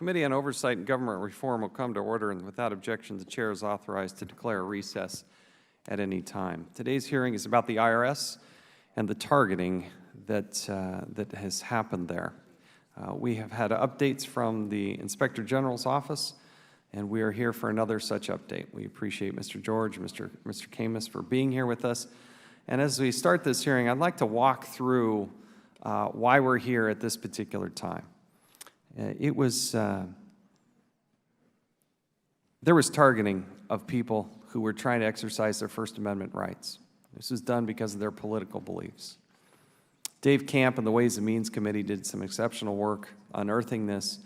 Committee on Oversight and Government Reform will come to order, and without objection, the Chair is authorized to declare a recess at any time. Today's hearing is about the IRS and the targeting that has happened there. We have had updates from the Inspector General's office, and we are here for another such update. We appreciate Mr. George, Mr. Camus for being here with us. And as we start this hearing, I'd like to walk through why we're here at this particular time. There was targeting of people who were trying to exercise their First Amendment rights. This was done because of their political beliefs. Dave Camp and the Ways and Means Committee did some exceptional work unearthing this,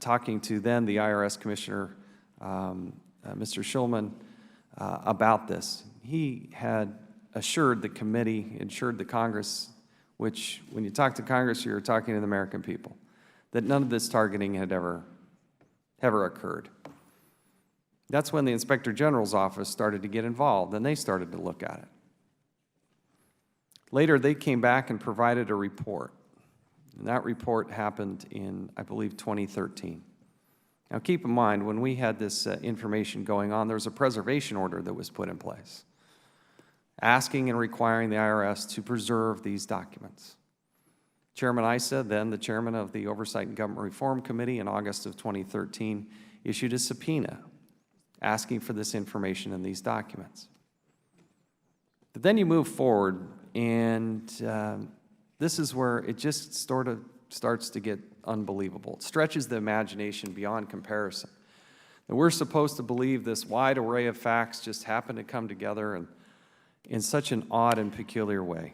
talking to then the IRS Commissioner, Mr. Schulman, about this. He had assured the committee, assured the Congress, which when you talk to Congress, you're talking to the American people, that none of this targeting had ever occurred. That's when the Inspector General's office started to get involved, and they started to look at it. Later, they came back and provided a report, and that report happened in, I believe, 2013. Now, keep in mind, when we had this information going on, there was a preservation order that was put in place, asking and requiring the IRS to preserve these documents. Chairman Issa, then the chairman of the Oversight and Government Reform Committee, in August of 2013, issued a subpoena asking for this information in these documents. But then you move forward, and this is where it just sort of starts to get unbelievable. It stretches the imagination beyond comparison. And we're supposed to believe this wide array of facts just happen to come together and in such an odd and peculiar way.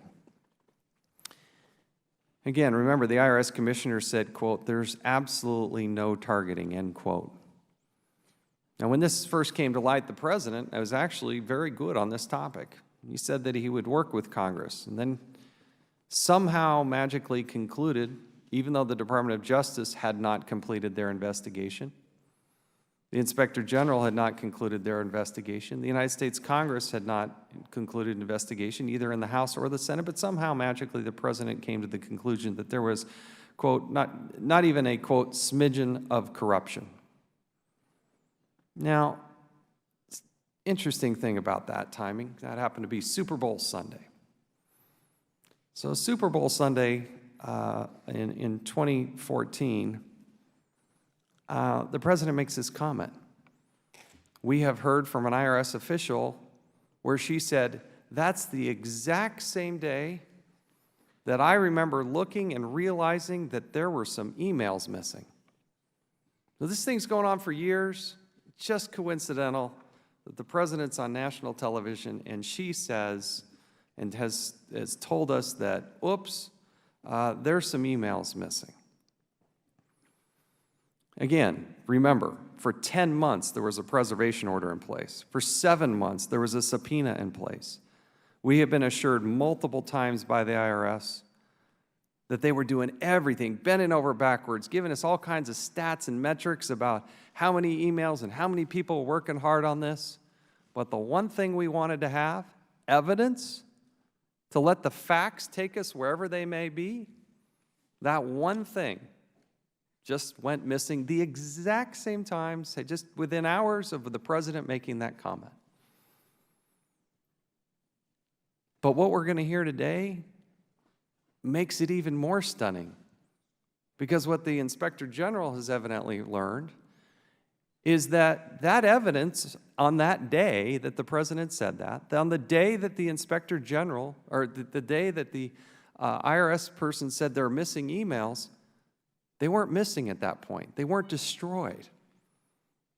Again, remember, the IRS commissioner said, quote, "There's absolutely no targeting," end quote. Now, when this first came to light, the president was actually very good on this topic. He said that he would work with Congress, and then somehow magically concluded, even though the Department of Justice had not completed their investigation, the Inspector General had not concluded their investigation, the United States Congress had not concluded an investigation, either in the House or the Senate, but somehow magically the president came to the conclusion that there was, quote, not even a, quote, smidgen of corruption. Now, interesting thing about that timing, that happened to be Super Bowl Sunday. So Super Bowl Sunday in 2014, the president makes this comment. We have heard from an IRS official where she said, "That's the exact same day that I remember looking and realizing that there were some emails missing." So this thing's going on for years. It's just coincidental that the president's on national television and she says and has told us that, oops, there's some emails missing. Again, remember, for 10 months there was a preservation order in place. For 7 months there was a subpoena in place. We have been assured multiple times by the IRS that they were doing everything, bending over backwards, giving us all kinds of stats and metrics about how many emails and how many people were working hard on this. But the one thing we wanted to have, evidence, to let the facts take us wherever they may be, that one thing just went missing the exact same time, say just within hours of the president making that comment. But what we're going to hear today makes it even more stunning, because what the Inspector General has evidently learned is that that evidence on that day that the president said that, on the day that the Inspector General, or the day that the IRS person said there were missing emails, they weren't missing at that point. They weren't destroyed.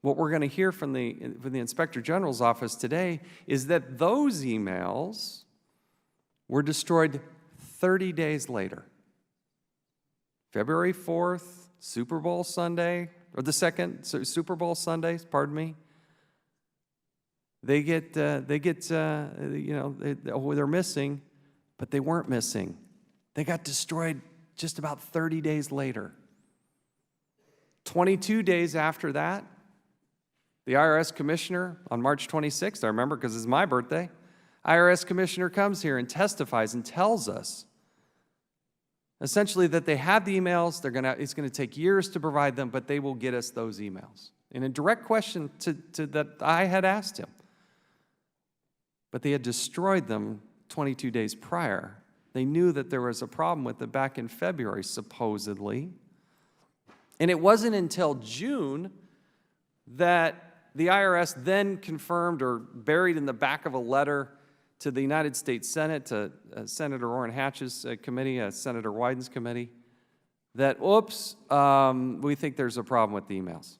What we're going to hear from the Inspector General's office today is that those emails were destroyed 30 days later. February 4th, Super Bowl Sunday, or the second Super Bowl Sunday, pardon me. They're missing, but they weren't missing. They got destroyed just about 30 days later. 22 days after that, the IRS commissioner, on March 26th, I remember because it's my birthday, IRS commissioner comes here and testifies and tells us Essentially that they have the emails, it's going to take years to provide them, but they will get us those emails. In a direct question that I had asked him. But they had destroyed them 22 days prior. They knew that there was a problem with it back in February, supposedly. And it wasn't until June that the IRS then confirmed or buried in the back of a letter to the United States Senate, to Senator Orrin Hatch's committee, Senator Wyden's committee, that, oops, we think there's a problem with the emails.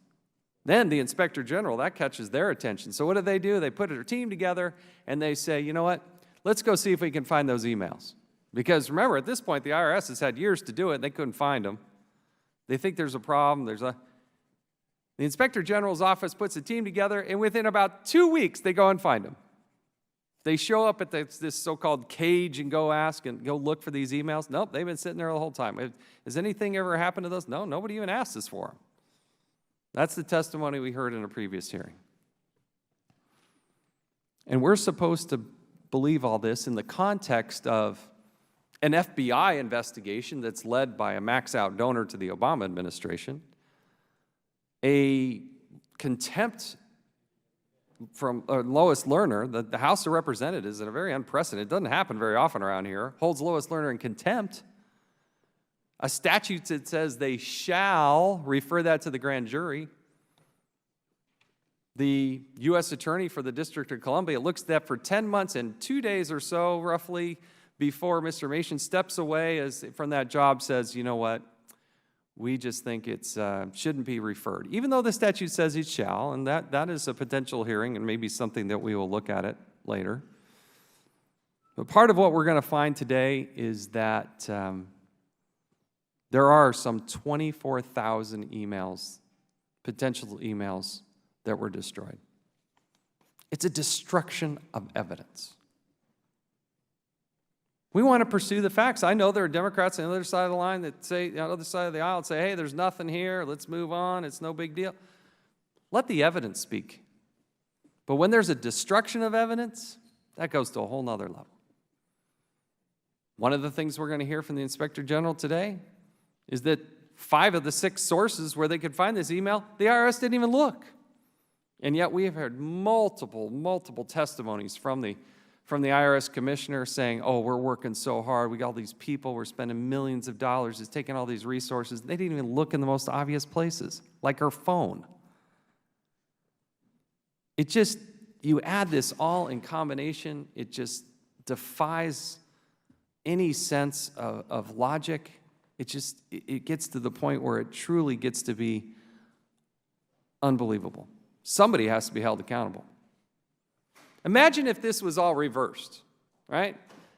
Then the Inspector General, that catches their attention. So what do? They put their team together and they say, you know what, let's go see if we can find those emails. Because remember, at this point, the IRS has had years to do it, and they couldn't find them. They think there's a problem. The Inspector General's office puts a team together, and within about 2 weeks, they go and find them. They show up at this so-called cage and go ask and go look for these emails. Nope, they've been sitting there the whole time. Has anything ever happened to those? No, nobody even asked us for them. That's the testimony we heard in a previous hearing. And we're supposed to believe all this in the context of an FBI investigation that's led by a max-out donor to the Obama administration, a contempt from Lois Lerner, the House of Representatives, in a very unprecedented, it doesn't happen very often around here, holds Lois Lerner in contempt. A statute that says they shall refer that to the grand jury. The U.S. Attorney for the District of Columbia looks at that for 10 months and 2 days or so, roughly, before Mr. Mason steps away from that job, says, you know what, we just think it shouldn't be referred. Even though the statute says it shall, and that is a potential hearing and maybe something that we will look at it later. But part of what we're going to find today is that there are some 24,000 emails, potential emails, that were destroyed. It's a destruction of evidence. We want to pursue the facts. I know there are Democrats on the other side of the line that say, on the other side of the aisle, say, hey, there's nothing here, let's move on, it's no big deal. Let the evidence speak. But when there's a destruction of evidence, that goes to a whole nother level. One of the things we're going to hear from the Inspector General today is that 5 of the 6 sources where they could find this email, the IRS didn't even look. And yet we have heard multiple testimonies from the IRS commissioner saying, oh, we're working so hard, we got all these people, we're spending millions of dollars, it's taking all these resources. They didn't even look in the most obvious places, like her phone. It just, you add this all in combination, it just defies any sense of logic. It gets to the point where it truly gets to be unbelievable. Somebody has to be held accountable. Imagine if this was all reversed, right?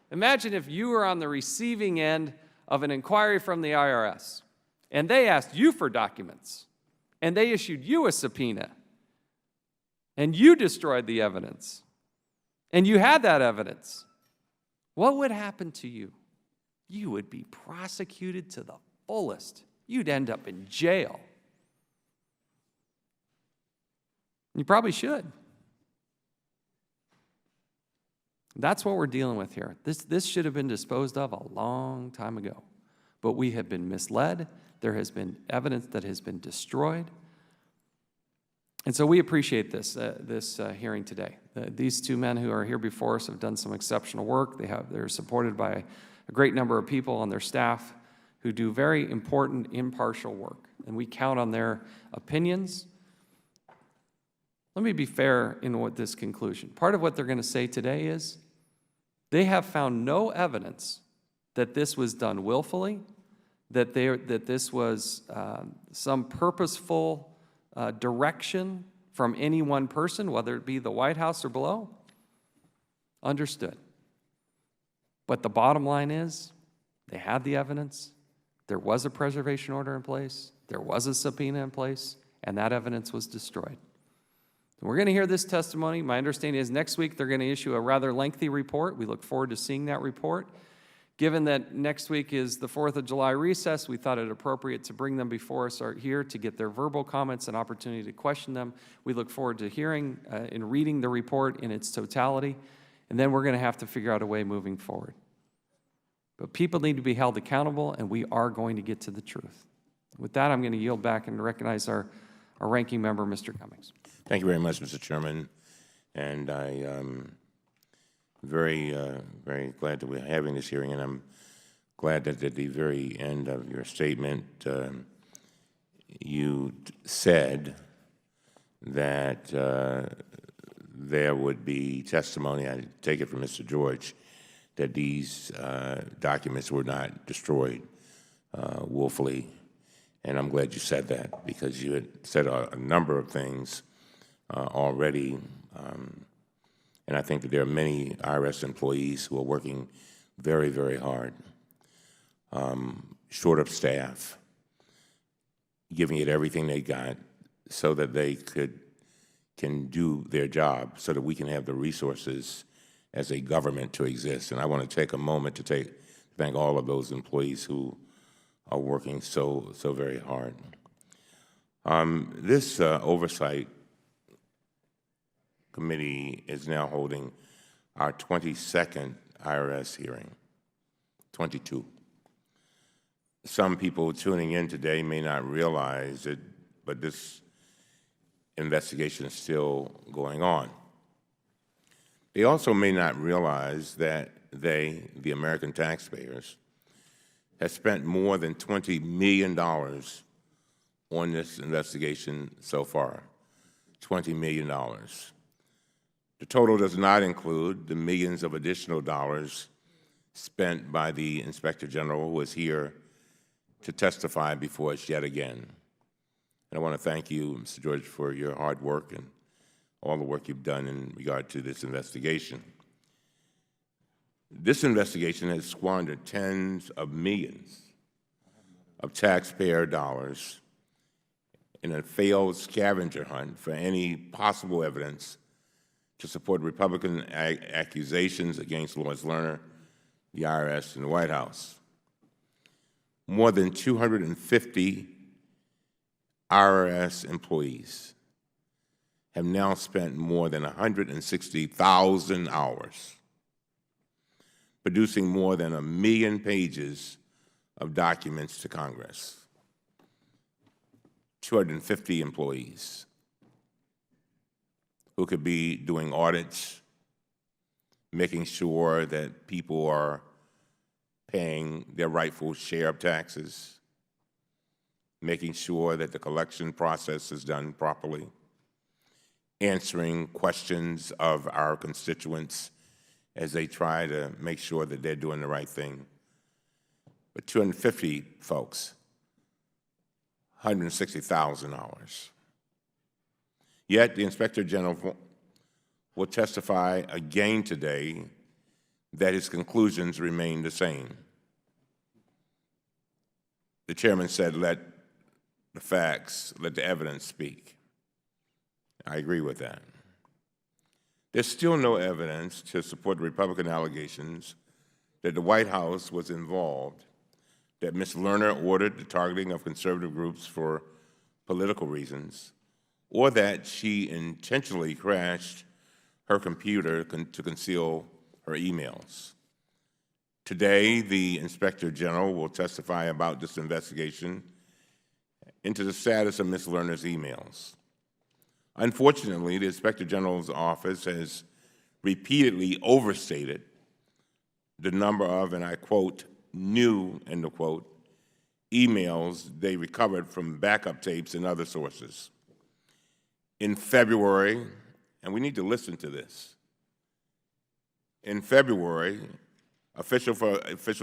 Imagine if you were on the receiving end of an inquiry from the IRS, and they asked you for documents, and they issued you a subpoena, and you destroyed the evidence, and you had that evidence. What would happen to you? You would be prosecuted to the fullest. You'd end up in jail. You probably should. That's what we're dealing with here. This should have been disposed of a long time ago. But we have been misled. There has been evidence that has been destroyed. And so we appreciate this hearing today. These 2 men who are here before us have done some exceptional work. They're supported by a great number of people on their staff who do very important, impartial work. And we count on their opinions. Let me be fair in this conclusion. Part of what they're going to say today is they have found no evidence that this was done willfully, that this was some purposeful direction from any one person, whether it be the White House or below. Understood. But the bottom line is they had the evidence, there was a preservation order in place, there was a subpoena in place, and that evidence was destroyed. We're going to hear this testimony. My understanding is next week they're going to issue a rather lengthy report. We look forward to seeing that report. Given that next week is the 4th of July recess, we thought it appropriate to bring them before us here to get their verbal comments and opportunity to question them. We look forward to hearing and reading the report in its totality, and then we're going to have to figure out a way moving forward. But people need to be held accountable, and we are going to get to the truth. With that, I'm going to yield back and recognize our ranking member, Mr. Cummings. Thank you very much, Mr. Chairman. And I am very glad that we're having this hearing, and I'm glad that at the very end of your statement, you said that there would be testimony, I take it from Mr. George, that these documents were not destroyed willfully. And I'm glad you said that, because you had said a number of things already. And I think that there are many IRS employees who are working very, very hard, short of staff, giving it everything they got so that they can do their job, so that we can have the resources as a government to exist. And I want to take a moment to thank all of those employees who are working so very hard. This oversight committee is now holding our 22nd IRS hearing, 22. Some people tuning in today may not realize it, but this investigation is still going on. They also may not realize that they, the American taxpayers, have spent more than $20 million on this investigation so far, $20 million. The total does not include the millions of additional dollars spent by the Inspector General, who is here to testify before us yet again. And I want to thank you, Mr. George, for your hard work and all the work you've done in regard to this investigation. This investigation has squandered tens of millions of taxpayer dollars in a failed scavenger hunt for any possible evidence to support Republican accusations against Lawrence Lerner, the IRS, and the White House. More than 250 IRS employees have now spent more than 160,000 hours producing more than 1 million pages of documents to Congress. 250 employees who could be doing audits, making sure that people are paying their rightful share of taxes, making sure that the collection process is done properly, answering questions of our constituents as they try to make sure that they're doing the right thing. But 250 folks, 160,000 hours. Yet the Inspector General will testify again today that his conclusions remain the same. The chairman said, let the facts, let the evidence speak. I agree with that. There's still no evidence to support the Republican allegations that the White House was involved, that Ms. Lerner ordered the targeting of conservative groups for political reasons, or that she intentionally crashed her computer to conceal her emails. Today, the Inspector General will testify about this investigation into the status of Ms. Lerner's emails. Unfortunately, the Inspector General's office has repeatedly overstated the number of, and I quote, new, end of quote, emails they recovered from backup tapes and other sources. In February, and we need to listen to this, in February, officials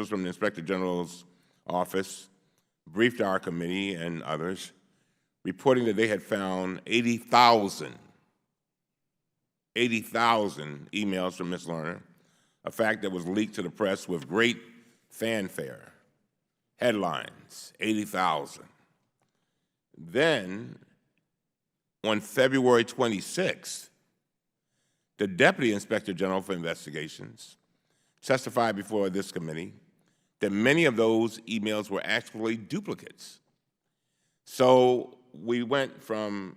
from the Inspector General's office briefed our committee and others, reporting that they had found 80,000 emails from Ms. Lerner, a fact that was leaked to the press with great fanfare. Headlines, 80,000. Then, on February 26th, the Deputy Inspector General for Investigations testified before this committee that many of those emails were actually duplicates. So we went from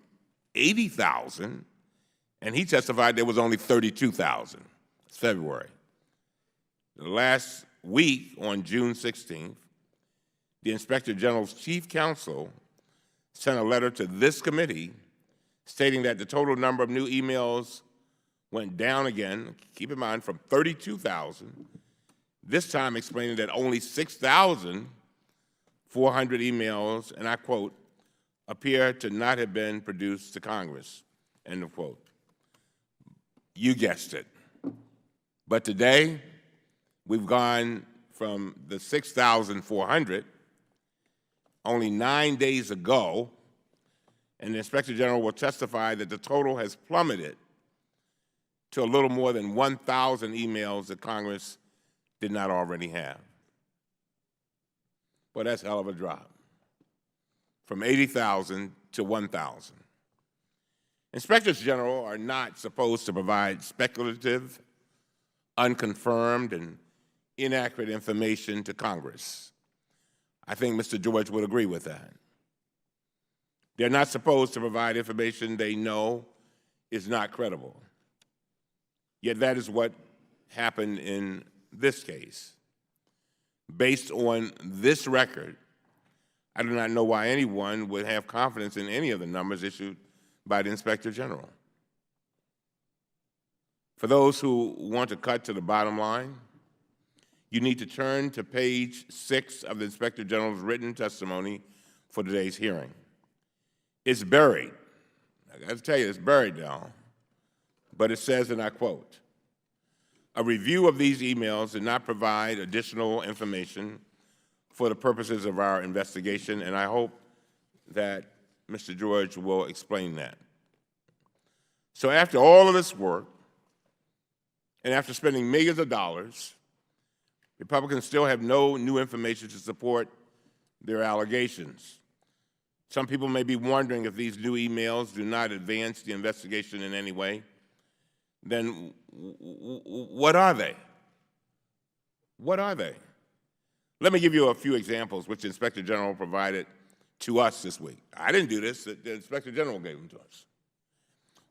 80,000, and he testified there was only 32,000. It's February. The last week, on June 16th, the Inspector General's chief counsel sent a letter to this committee stating that the total number of new emails went down again, keep in mind, from 32,000, this time explaining that only 6,400 emails, and I quote, appear to not have been produced to Congress, end of quote. You guessed it. But today, we've gone from the 6,400 only 9 days ago, and the Inspector General will testify that the total has plummeted to a little more than 1,000 emails that Congress did not already have. Well, that's a hell of a drop, from 80,000 to 1,000. Inspectors General are not supposed to provide speculative, unconfirmed, and inaccurate information to Congress. I think Mr. George would agree with that. They're not supposed to provide information they know is not credible. Yet that is what happened in this case. Based on this record, I do not know why anyone would have confidence in any of the numbers issued by the Inspector General. For those who want to cut to the bottom line, you need to turn to page 6 of the Inspector General's written testimony for today's hearing. It's buried. I got to tell you, it's buried now. But it says, and I quote, "A review of these emails did not provide additional information for the purposes of our investigation," and I hope that Mr. George will explain that. So after all of this work, and after spending millions of dollars, Republicans still have no new information to support their allegations. Some people may be wondering if these new emails do not advance the investigation in any way. Then what are they? What are they? Let me give you a few examples which the Inspector General provided to us this week. I didn't do this, the Inspector General gave them to us.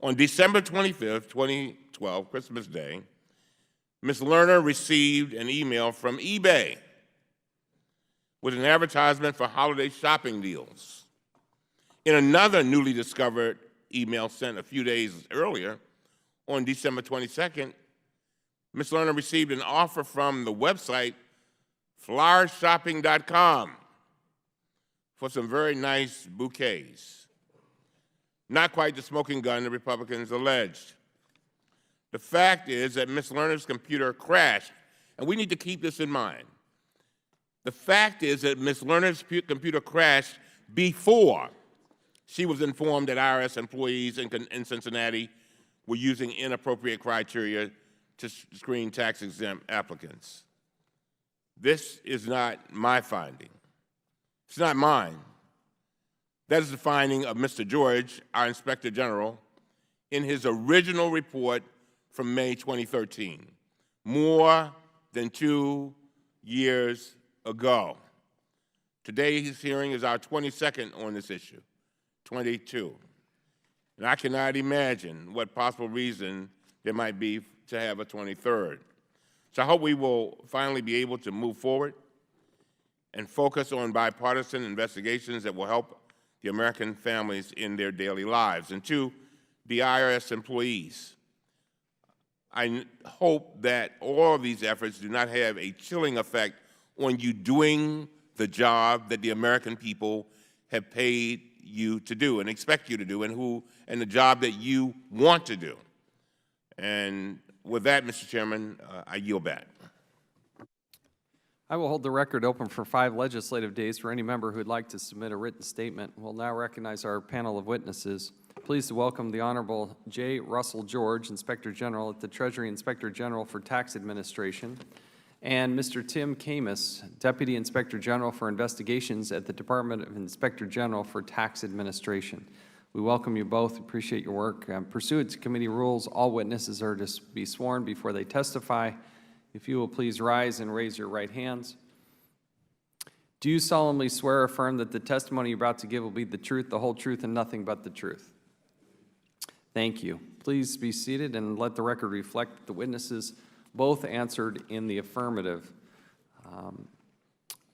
On December 25th, 2012, Christmas Day, Ms. Lerner received an email from eBay with an advertisement for holiday shopping deals. In another newly discovered email sent a few days earlier, on December 22nd, Ms. Lerner received an offer from the website flowershopping.com for some very nice bouquets. Not quite the smoking gun the Republicans alleged. The fact is that Ms. Lerner's computer crashed, and we need to keep this in mind. The fact is that Ms. Lerner's computer crashed before she was informed that IRS employees in Cincinnati were using inappropriate criteria to screen tax-exempt applicants. This is not my finding. It's not mine. That is the finding of Mr. George, our Inspector General, in his original report from May 2013, more than 2 years ago. Today's hearing is our 22nd on this issue, 22. And I cannot imagine what possible reason there might be to have a 23rd. So I hope we will finally be able to move forward and focus on bipartisan investigations that will help the American families in their daily lives. And to the IRS employees, I hope that all of these efforts do not have a chilling effect on you doing the job that the American people have paid you to do and expect you to do, and the job that you want to do. And with that, Mr. Chairman, I yield back. I will hold the record open for 5 legislative days for any member who would like to submit a written statement. We'll now recognize our panel of witnesses. Pleased to welcome the Honorable J. Russell George, Inspector General at the Treasury Inspector General for Tax Administration, and Mr. Tim Camus, Deputy Inspector General for Investigations at the Department of Inspector General for Tax Administration. We welcome you both, appreciate your work. Pursuant to committee rules, all witnesses are to be sworn before they testify. If you will please rise and raise your right hands. Do you solemnly swear or affirm that the testimony you're about to give will be the truth, the whole truth, and nothing but the truth? Thank you. Please be seated and let the record reflect that the witnesses both answered in the affirmative.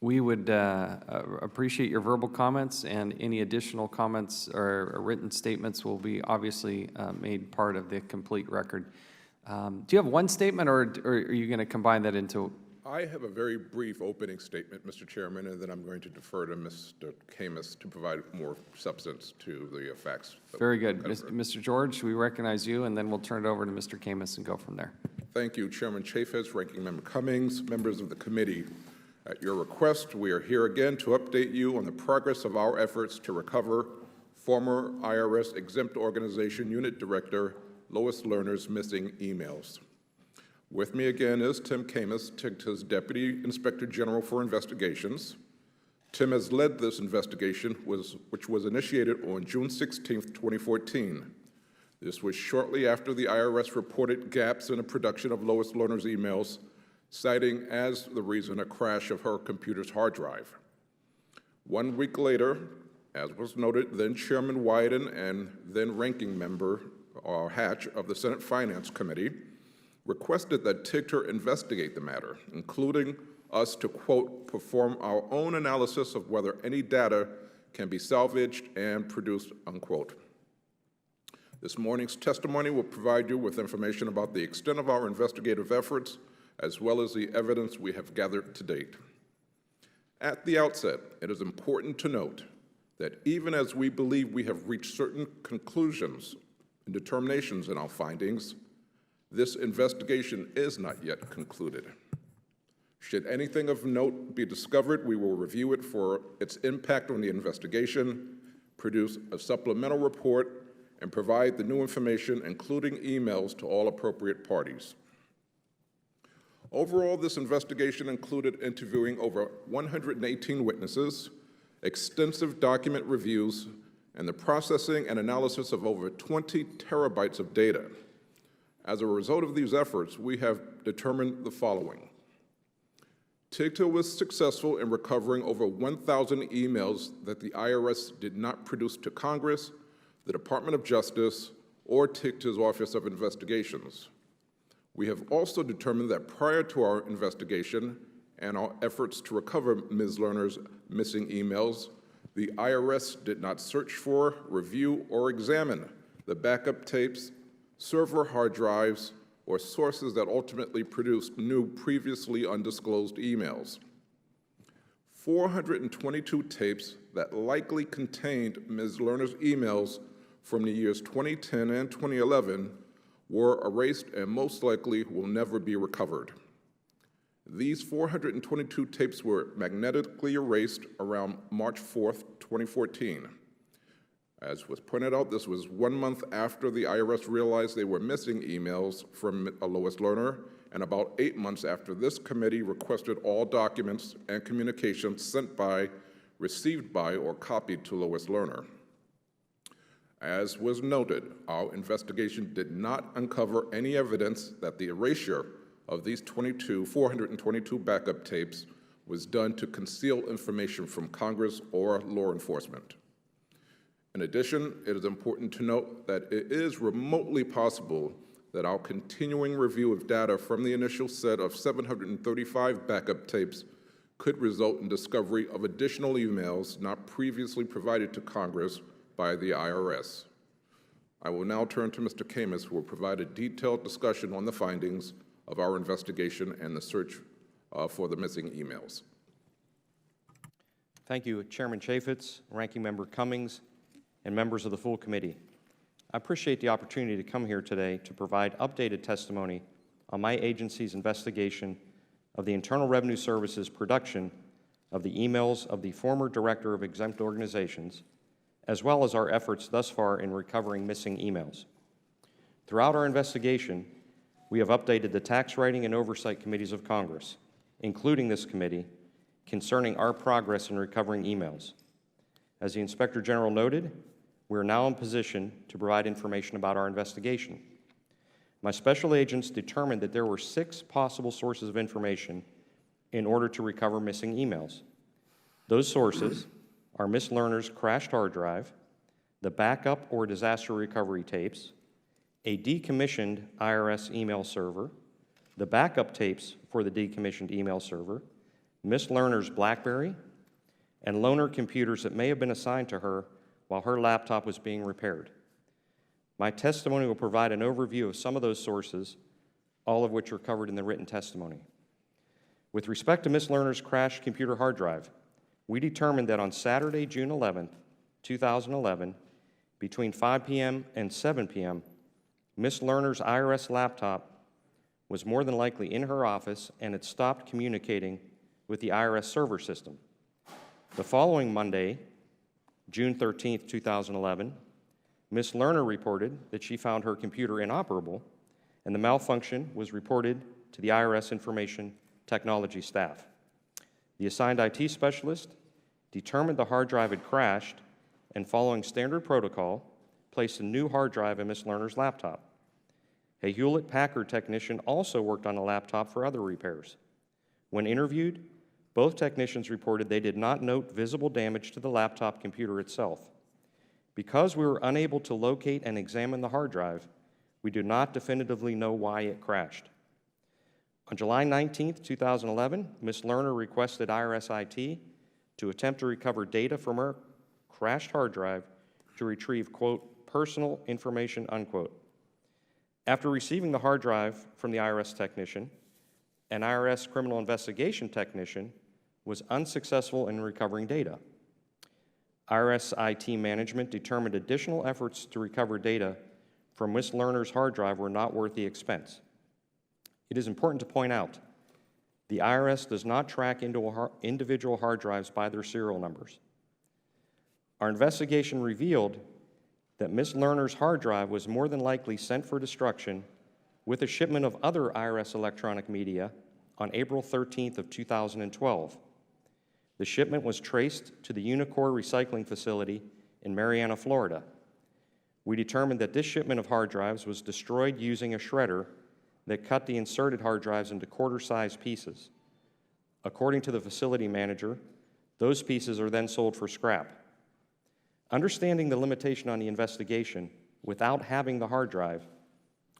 We would appreciate your verbal comments, and any additional comments or written statements will be obviously made part of the complete record. Do you have one statement, or are you going to combine that into? I have a very brief opening statement, Mr. Chairman, and then I'm going to defer to Mr. Camus to provide more substance to the facts. Very good. Mr. George, we recognize you, and then we'll turn it over to Mr. Camus and go from there. Thank you, Chairman Chaffetz, Ranking Member Cummings, members of the committee. At your request, we are here again to update you on the progress of our efforts to recover former IRS exempt organization unit director Lois Lerner's missing emails. With me again is Tim Camus, TIGTA's Deputy Inspector General for Investigations. Tim has led this investigation, which was initiated on June 16, 2014. This was shortly after the IRS reported gaps in the production of Lois Lerner's emails, citing as the reason a crash of her computer's hard drive. 1 week later, as was noted, then Chairman Wyden and then Ranking Member Hatch of the Senate Finance Committee requested that TIGTA investigate the matter, including us to, quote, perform our own analysis of whether any data can be salvaged and produced, unquote. This morning's testimony will provide you with information about the extent of our investigative efforts, as well as the evidence we have gathered to date. At the outset, it is important to note that even as we believe we have reached certain conclusions and determinations in our findings, this investigation is not yet concluded. Should anything of note be discovered, we will review it for its impact on the investigation, produce a supplemental report, and provide the new information, including emails, to all appropriate parties. Overall, this investigation included interviewing over 118 witnesses, extensive document reviews, and the processing and analysis of over 20 terabytes of data. As a result of these efforts, we have determined the following. TIGTA was successful in recovering over 1,000 emails that the IRS did not produce to Congress, the Department of Justice, or TIGTA's Office of Investigations. We have also determined that prior to our investigation and our efforts to recover Ms. Lerner's missing emails, the IRS did not search for, review, or examine the backup tapes, server hard drives, or sources that ultimately produced new previously undisclosed emails. 422 tapes that likely contained Ms. Lerner's emails from the years 2010 and 2011 were erased and most likely will never be recovered. These 422 tapes were magnetically erased around March 4th, 2014. As was pointed out, this was 1 month after the IRS realized they were missing emails from Lois Lerner, and about 8 months after this committee requested all documents and communications sent by, received by, or copied to Lois Lerner. As was noted, our investigation did not uncover any evidence that the erasure of these 422 backup tapes was done to conceal information from Congress or law enforcement. In addition, it is important to note that it is remotely possible that our continuing review of data from the initial set of 735 backup tapes could result in discovery of additional emails not previously provided to Congress by the IRS. I will now turn to Mr. Camus, who will provide a detailed discussion on the findings of our investigation and the search for the missing emails. Thank you, Chairman Chaffetz, Ranking Member Cummings, and members of the full committee. I appreciate the opportunity to come here today to provide updated testimony on my agency's investigation of the Internal Revenue Service's production of the emails of the former Director of Exempt Organizations, as well as our efforts thus far in recovering missing emails. Throughout our investigation, we have updated the Tax Writing and Oversight Committees of Congress, including this committee, concerning our progress in recovering emails. As the Inspector General noted, we are now in position to provide information about our investigation. My special agents determined that there were 6 possible sources of information in order to recover missing emails. Those sources are Ms. Lerner's crashed hard drive, the backup or disaster recovery tapes, a decommissioned IRS email server, the backup tapes for the decommissioned email server, Ms. Lerner's BlackBerry, and loaner computers that may have been assigned to her while her laptop was being repaired. My testimony will provide an overview of some of those sources, all of which are covered in the written testimony. With respect to Ms. Lerner's crashed computer hard drive, we determined that on Saturday, June 11, 2011, between 5 p.m. and 7 p.m., Ms. Lerner's IRS laptop was more than likely in her office and had stopped communicating with the IRS server system. The following Monday, June 13, 2011, Ms. Lerner reported that she found her computer inoperable, and the malfunction was reported to the IRS information technology staff. The assigned IT specialist determined the hard drive had crashed and, following standard protocol, placed a new hard drive in Ms. Lerner's laptop. A Hewlett-Packard technician also worked on the laptop for other repairs. When interviewed, both technicians reported they did not note visible damage to the laptop computer itself. Because we were unable to locate and examine the hard drive, we do not definitively know why it crashed. On July 19, 2011, Ms. Lerner requested IRS IT to attempt to recover data from her crashed hard drive to retrieve, quote, personal information, unquote. After receiving the hard drive from the IRS technician, an IRS criminal investigation technician was unsuccessful in recovering data. IRS IT management determined additional efforts to recover data from Ms. Lerner's hard drive were not worth the expense. It is important to point out, the IRS does not track individual hard drives by their serial numbers. Our investigation revealed that Ms. Lerner's hard drive was more than likely sent for destruction with a shipment of other IRS electronic media on April 13th of 2012. The shipment was traced to the Unicor recycling facility in Marianna, Florida. We determined that this shipment of hard drives was destroyed using a shredder that cut the inserted hard drives into quarter-size pieces. According to the facility manager, those pieces are then sold for scrap. Understanding the limitation on the investigation, without having the hard drive,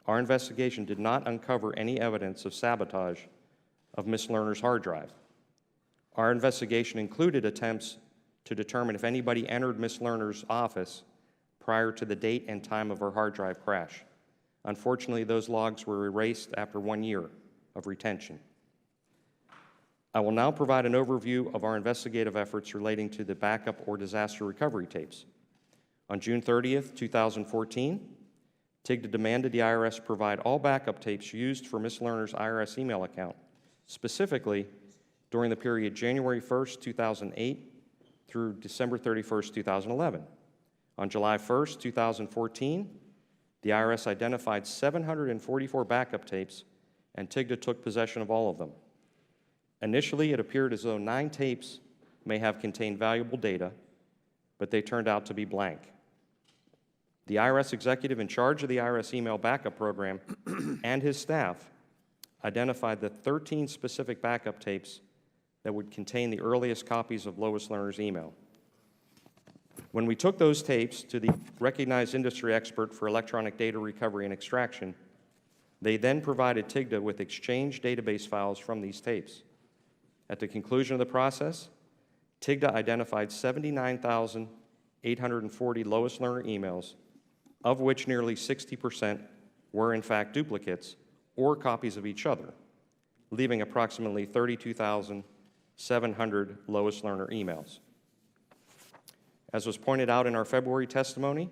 our investigation did not uncover any evidence of sabotage of Ms. Lerner's hard drive. Our investigation included attempts to determine if anybody entered Ms. Lerner's office prior to the date and time of her hard drive crash. Unfortunately, those logs were erased after 1 year of retention. I will now provide an overview of our investigative efforts relating to the backup or disaster recovery tapes. On June 30th, 2014, TIGTA demanded the IRS provide all backup tapes used for Ms. Lerner's IRS email account, specifically during the period January 1st, 2008 through December 31st, 2011. On July 1st, 2014, the IRS identified 744 backup tapes, and TIGTA took possession of all of them. Initially, it appeared as though 9 tapes may have contained valuable data, but they turned out to be blank. The IRS executive in charge of the IRS email backup program and his staff identified the 13 specific backup tapes that would contain the earliest copies of Lois Lerner's email. When we took those tapes to the recognized industry expert for electronic data recovery and extraction, they then provided TIGTA with Exchange database files from these tapes. At the conclusion of the process, TIGTA identified 79,840 Lois Lerner emails, of which nearly 60% were in fact duplicates or copies of each other, leaving approximately 32,700 Lois Lerner emails. As was pointed out in our February testimony,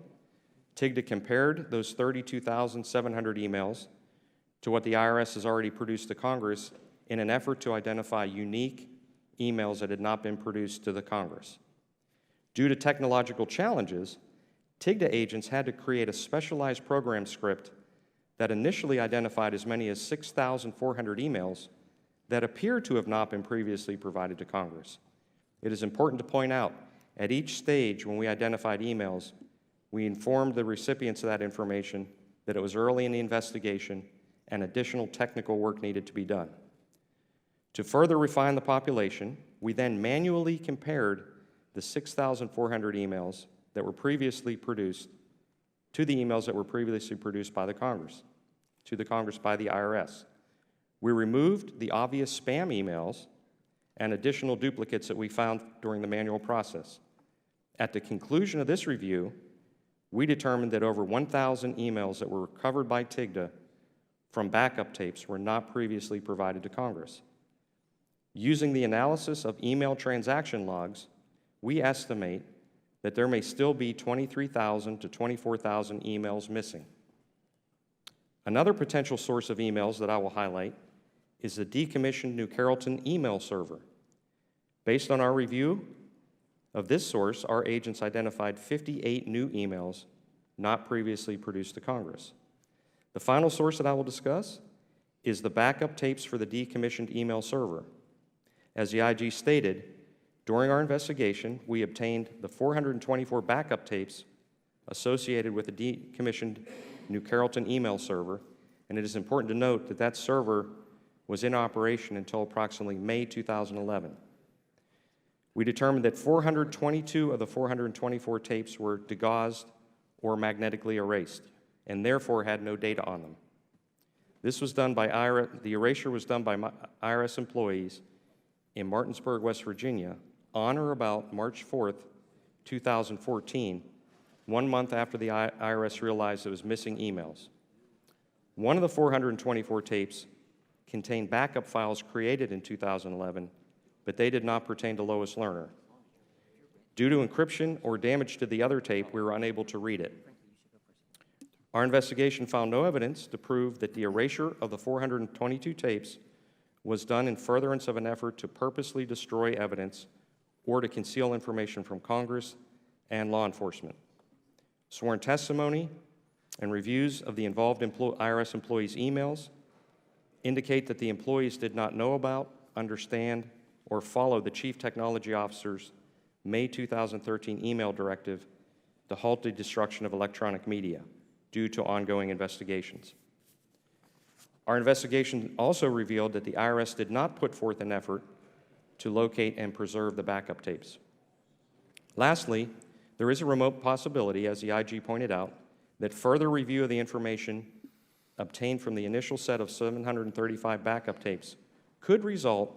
TIGTA compared those 32,700 emails to what the IRS has already produced to Congress in an effort to identify unique emails that had not been produced to the Congress. Due to technological challenges, TIGTA agents had to create a specialized program script that initially identified as many as 6,400 emails that appeared to have not been previously provided to Congress. It is important to point out, at each stage when we identified emails, we informed the recipients of that information that it was early in the investigation and additional technical work needed to be done. To further refine the population, we then manually compared the 6,400 emails that were previously produced to the emails that were previously produced by the Congress, to the Congress by the IRS. We removed the obvious spam emails and additional duplicates that we found during the manual process. At the conclusion of this review, we determined that over 1,000 emails that were recovered by TIGTA from backup tapes were not previously provided to Congress. Using the analysis of email transaction logs, we estimate that there may still be 23,000 to 24,000 emails missing. Another potential source of emails that I will highlight is the decommissioned New Carrollton email server. Based on our review of this source, our agents identified 58 new emails not previously produced to Congress. The final source that I will discuss is the backup tapes for the decommissioned email server. As the IG stated, during our investigation, we obtained the 424 backup tapes associated with the decommissioned New Carrollton email server, and it is important to note that that server was in operation until approximately May 2011. We determined that 422 of the 424 tapes were degaussed or magnetically erased, and therefore had no data on them. This was done by the erasure was done by IRS employees in Martinsburg, West Virginia, on or about March 4th, 2014, 1 month after the IRS realized it was missing emails. One of the 424 tapes contained backup files created in 2011, but they did not pertain to Lois Lerner. Due to encryption or damage to the other tape, we were unable to read it. Our investigation found no evidence to prove that the erasure of the 422 tapes was done in furtherance of an effort to purposely destroy evidence or to conceal information from Congress and law enforcement. Sworn testimony and reviews of the involved IRS employees' emails indicate that the employees did not know about, understand, or follow the Chief Technology Officer's May 2013 email directive to halt the destruction of electronic media due to ongoing investigations. Our investigation also revealed that the IRS did not put forth an effort to locate and preserve the backup tapes. Lastly, there is a remote possibility, as the IG pointed out, that further review of the information obtained from the initial set of 735 backup tapes could result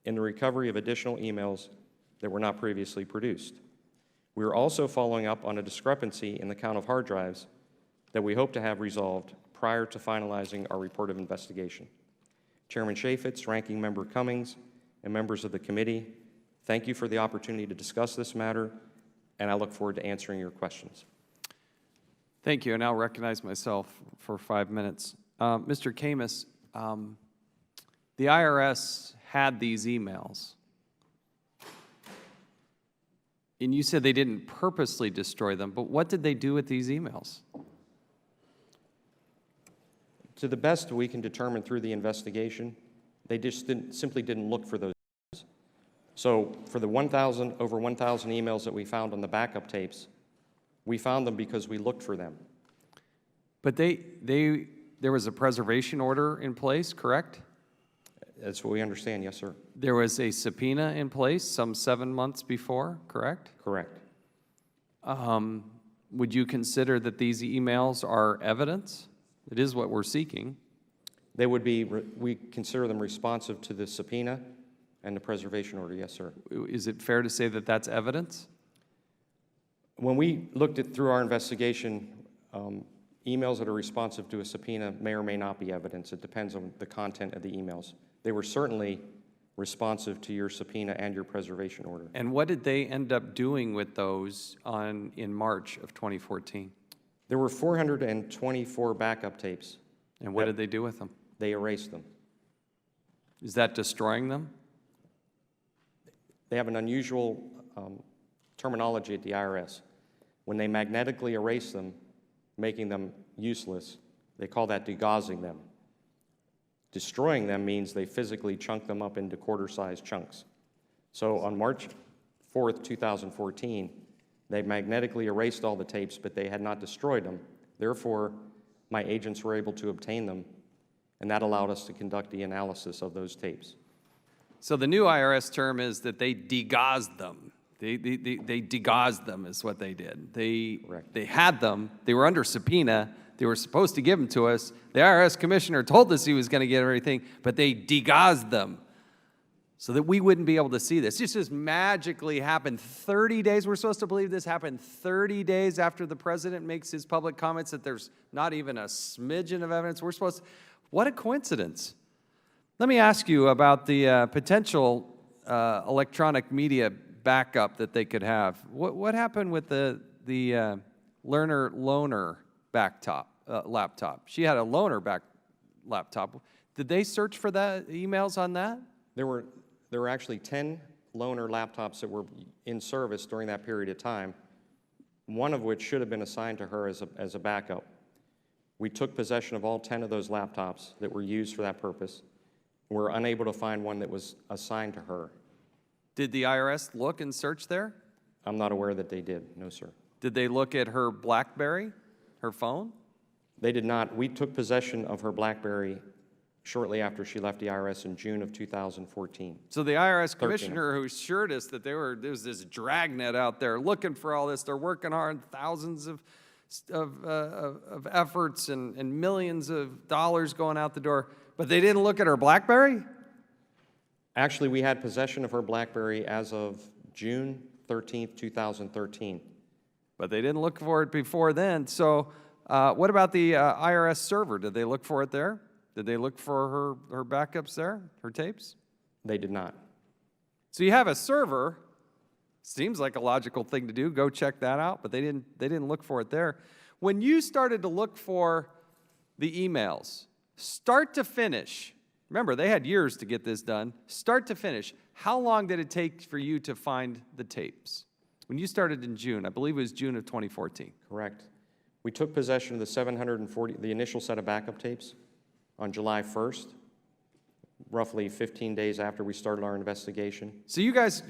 in the recovery of additional emails that were not previously produced. We are also following up on a discrepancy in the count of hard drives that we hope to have resolved prior to finalizing our report of investigation. Chairman Chaffetz, Ranking Member Cummings, and members of the committee, thank you for the opportunity to discuss this matter, and I look forward to answering your questions. Thank you, and I'll recognize myself for 5 minutes. Mr. Camus, the IRS had these emails, and you said they didn't purposely destroy them, but what did they do with these emails? To the best we can determine through the investigation, they just simply didn't look for those. So for the over 1,000 emails that we found on the backup tapes, we found them because we looked for them. But there was a preservation order in place, correct? That's what we understand, yes, sir. There was a subpoena in place some 7 months before, correct? Correct. Would you consider that these emails are evidence? It is what we're seeking. They would be, we consider them responsive to the subpoena and the preservation order, yes, sir. Is it fair to say that that's evidence? When we looked through our investigation, emails that are responsive to a subpoena may or may not be evidence. It depends on the content of the emails. They were certainly responsive to your subpoena and your preservation order. And what did they end up doing with those in March of 2014? There were 424 backup tapes. And what did they do with them? They erased them. Is that destroying them? They have an unusual terminology at the IRS. When they magnetically erase them, making them useless, they call that degaussing them. Destroying them means they physically chunk them up into quarter-sized chunks. So on March 4th, 2014, they magnetically erased all the tapes, but they had not destroyed them. Therefore, my agents were able to obtain them, and that allowed us to conduct the analysis of those tapes. So the new IRS term is that they degaussed them. They degaussed them is what they did. They had them. They were under subpoena. They were supposed to give them to us. The IRS commissioner told us he was going to get everything, but they degaussed them. so that we wouldn't be able to see this. This just magically happened 30 days. We're supposed to believe this happened 30 days after the president makes his public comments that there's not even a smidgen of evidence. We're supposed to, what a coincidence. Let me ask you about the potential electronic media backup that they could have. What happened with the learner loaner laptop? She had a loaner laptop. Did they search for that emails on that? There were actually 10 loaner laptops that were in service during that period of time, one of which should have been assigned to her as a backup. We took possession of all 10 of those laptops that were used for that purpose. We were unable to find one that was assigned to her. Did the IRS look and search there? I'm not aware that they did, no, sir. Did they look at her BlackBerry, her phone? They did not. We took possession of her BlackBerry shortly after she left the IRS in June of 2014. So the IRS commissioner who assured us that there was this dragnet out there looking for all this, they're working hard, thousands of efforts and millions of dollars going out the door, but they didn't look at her BlackBerry? Actually, we had possession of her BlackBerry as of June 13th, 2013. But they didn't look for it before then. So what about the IRS server? Did they look for it there? Did they look for her backups there, her tapes? They did not. So you have a server. Seems like a logical thing to do. Go check that out. But they didn't look for it there. When you started to look for the emails, start to finish, remember, they had years to get this done. Start to finish, how long did it take for you to find the tapes? When you started in June, I believe it was June of 2014. Correct. We took possession of the initial set of backup tapes on July 1st, roughly 15 days after we started our investigation. So you guys,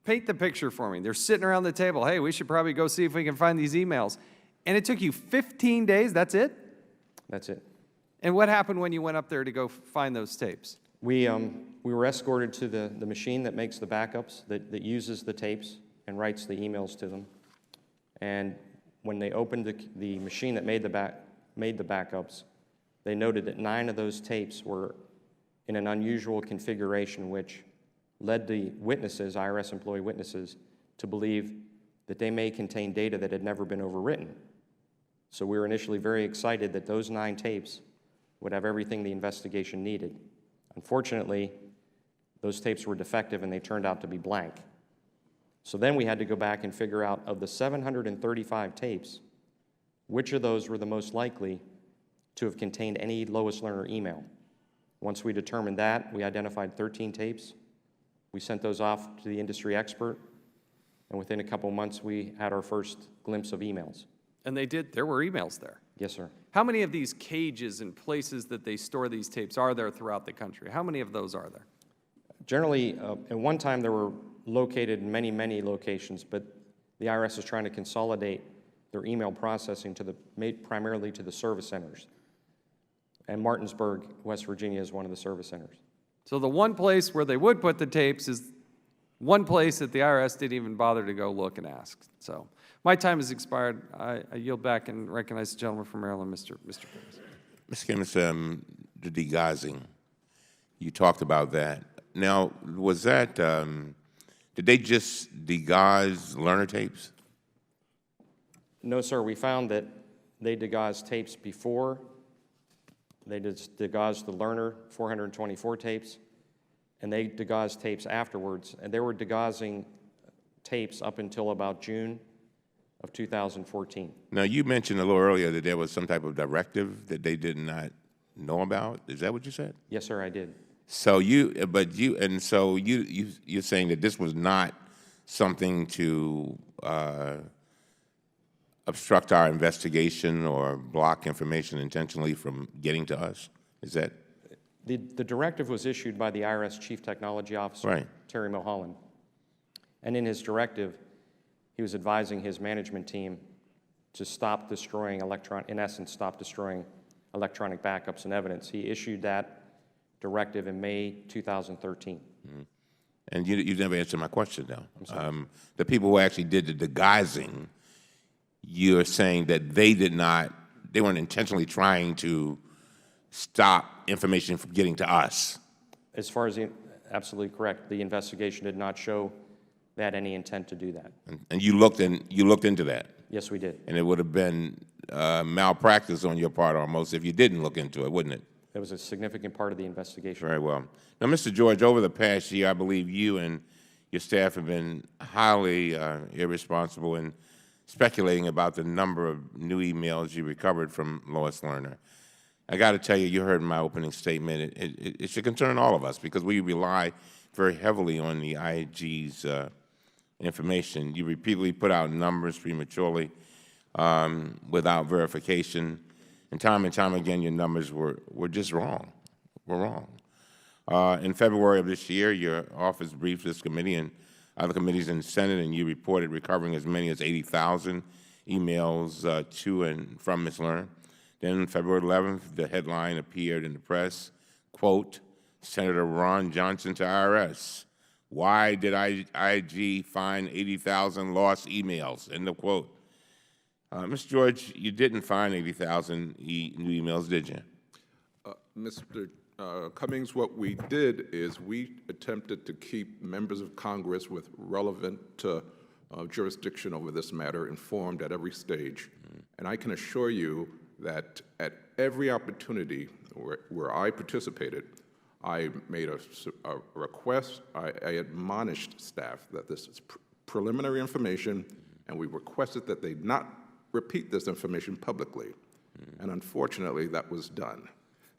paint the picture for me. They're sitting around the table. Hey, we should probably go see if we can find these emails. And it took you 15 days, that's it? That's it. And what happened when you went up there to go find those tapes? We were escorted to the machine that makes the backups, that uses the tapes and writes the emails to them. And when they opened the machine that made the backups, they noted that 9 of those tapes were in an unusual configuration, which led the witnesses, IRS employee witnesses, to believe that they may contain data that had never been overwritten. So we were initially very excited that those 9 tapes would have everything the investigation needed. Unfortunately, those tapes were defective and they turned out to be blank. So then we had to go back and figure out, of the 735 tapes, which of those were the most likely to have contained any Lois Lerner email. Once we determined that, we identified 13 tapes. We sent those off to the industry expert, and within a couple months, we had our first glimpse of emails. And there were emails there. Yes, sir. How many of these cages and places that they store these tapes are there throughout the country? How many of those are there? Generally, at one time, there were located in many, many locations, but the IRS is trying to consolidate their email processing primarily to the service centers. And Martinsburg, West Virginia is one of the service centers. So the one place where they would put the tapes is one place that the IRS didn't even bother to go look and ask. So my time has expired. I yield back and recognize the gentleman from Maryland, Mr. Davis. Mr. Kimmis, the deguising, you talked about that. Now, was that, did they just deguise learner tapes? No, sir. We found that they degauzed tapes before. They degauzed the learner 424 tapes, and they degauzed tapes afterwards. And they were degauzing tapes up until about June of 2014. Now, you mentioned a little earlier that there was some type of directive that they did not know about. Is that what you said? Yes, sir, I did. So you're saying that this was not something to obstruct our investigation or block information intentionally from getting to us? Is that? The directive was issued by the IRS Chief Technology Officer, Right. Terry Mulholland. And in his directive, he was advising his management team to stop destroying stop destroying electronic backups and evidence. He issued that directive in May 2013. Mm-hmm. And you never answered my question, though. The people who actually did the deguising, you're saying that they weren't intentionally trying to stop information from getting to us. As far as absolutely correct. The investigation did not show that any intent to do that. And you looked into that, Yes, we did. and it would have been malpractice on your part almost if you didn't look into it, wouldn't it? That was a significant part of the investigation. Very well. Now, Mr. George, over the past year, I believe you and your staff have been highly irresponsible in speculating about the number of new emails you recovered from Lois Lerner. I got to tell you, you heard my opening statement. It should concern all of us because we rely very heavily on the IG's information. You repeatedly put out numbers prematurely without verification, and time again, your numbers were just wrong. In February of this year, your office briefed this committee and other committees in the Senate, and you reported recovering as many as 80,000 emails to and from Ms. Lerner. Then on February 11th, the headline appeared in the press, quote, Senator Ron Johnson to IRS. Why did IG find 80,000 lost emails? End of quote. Mr. George, you didn't find 80,000 new emails, did you? Mr. Cummings, what we did is we attempted to keep members of Congress with relevant jurisdiction over this matter informed at every stage. And I can assure you that at every opportunity where I participated, I made a request, I admonished staff that this is preliminary information, and we requested that they not repeat this information publicly. And unfortunately, that was done.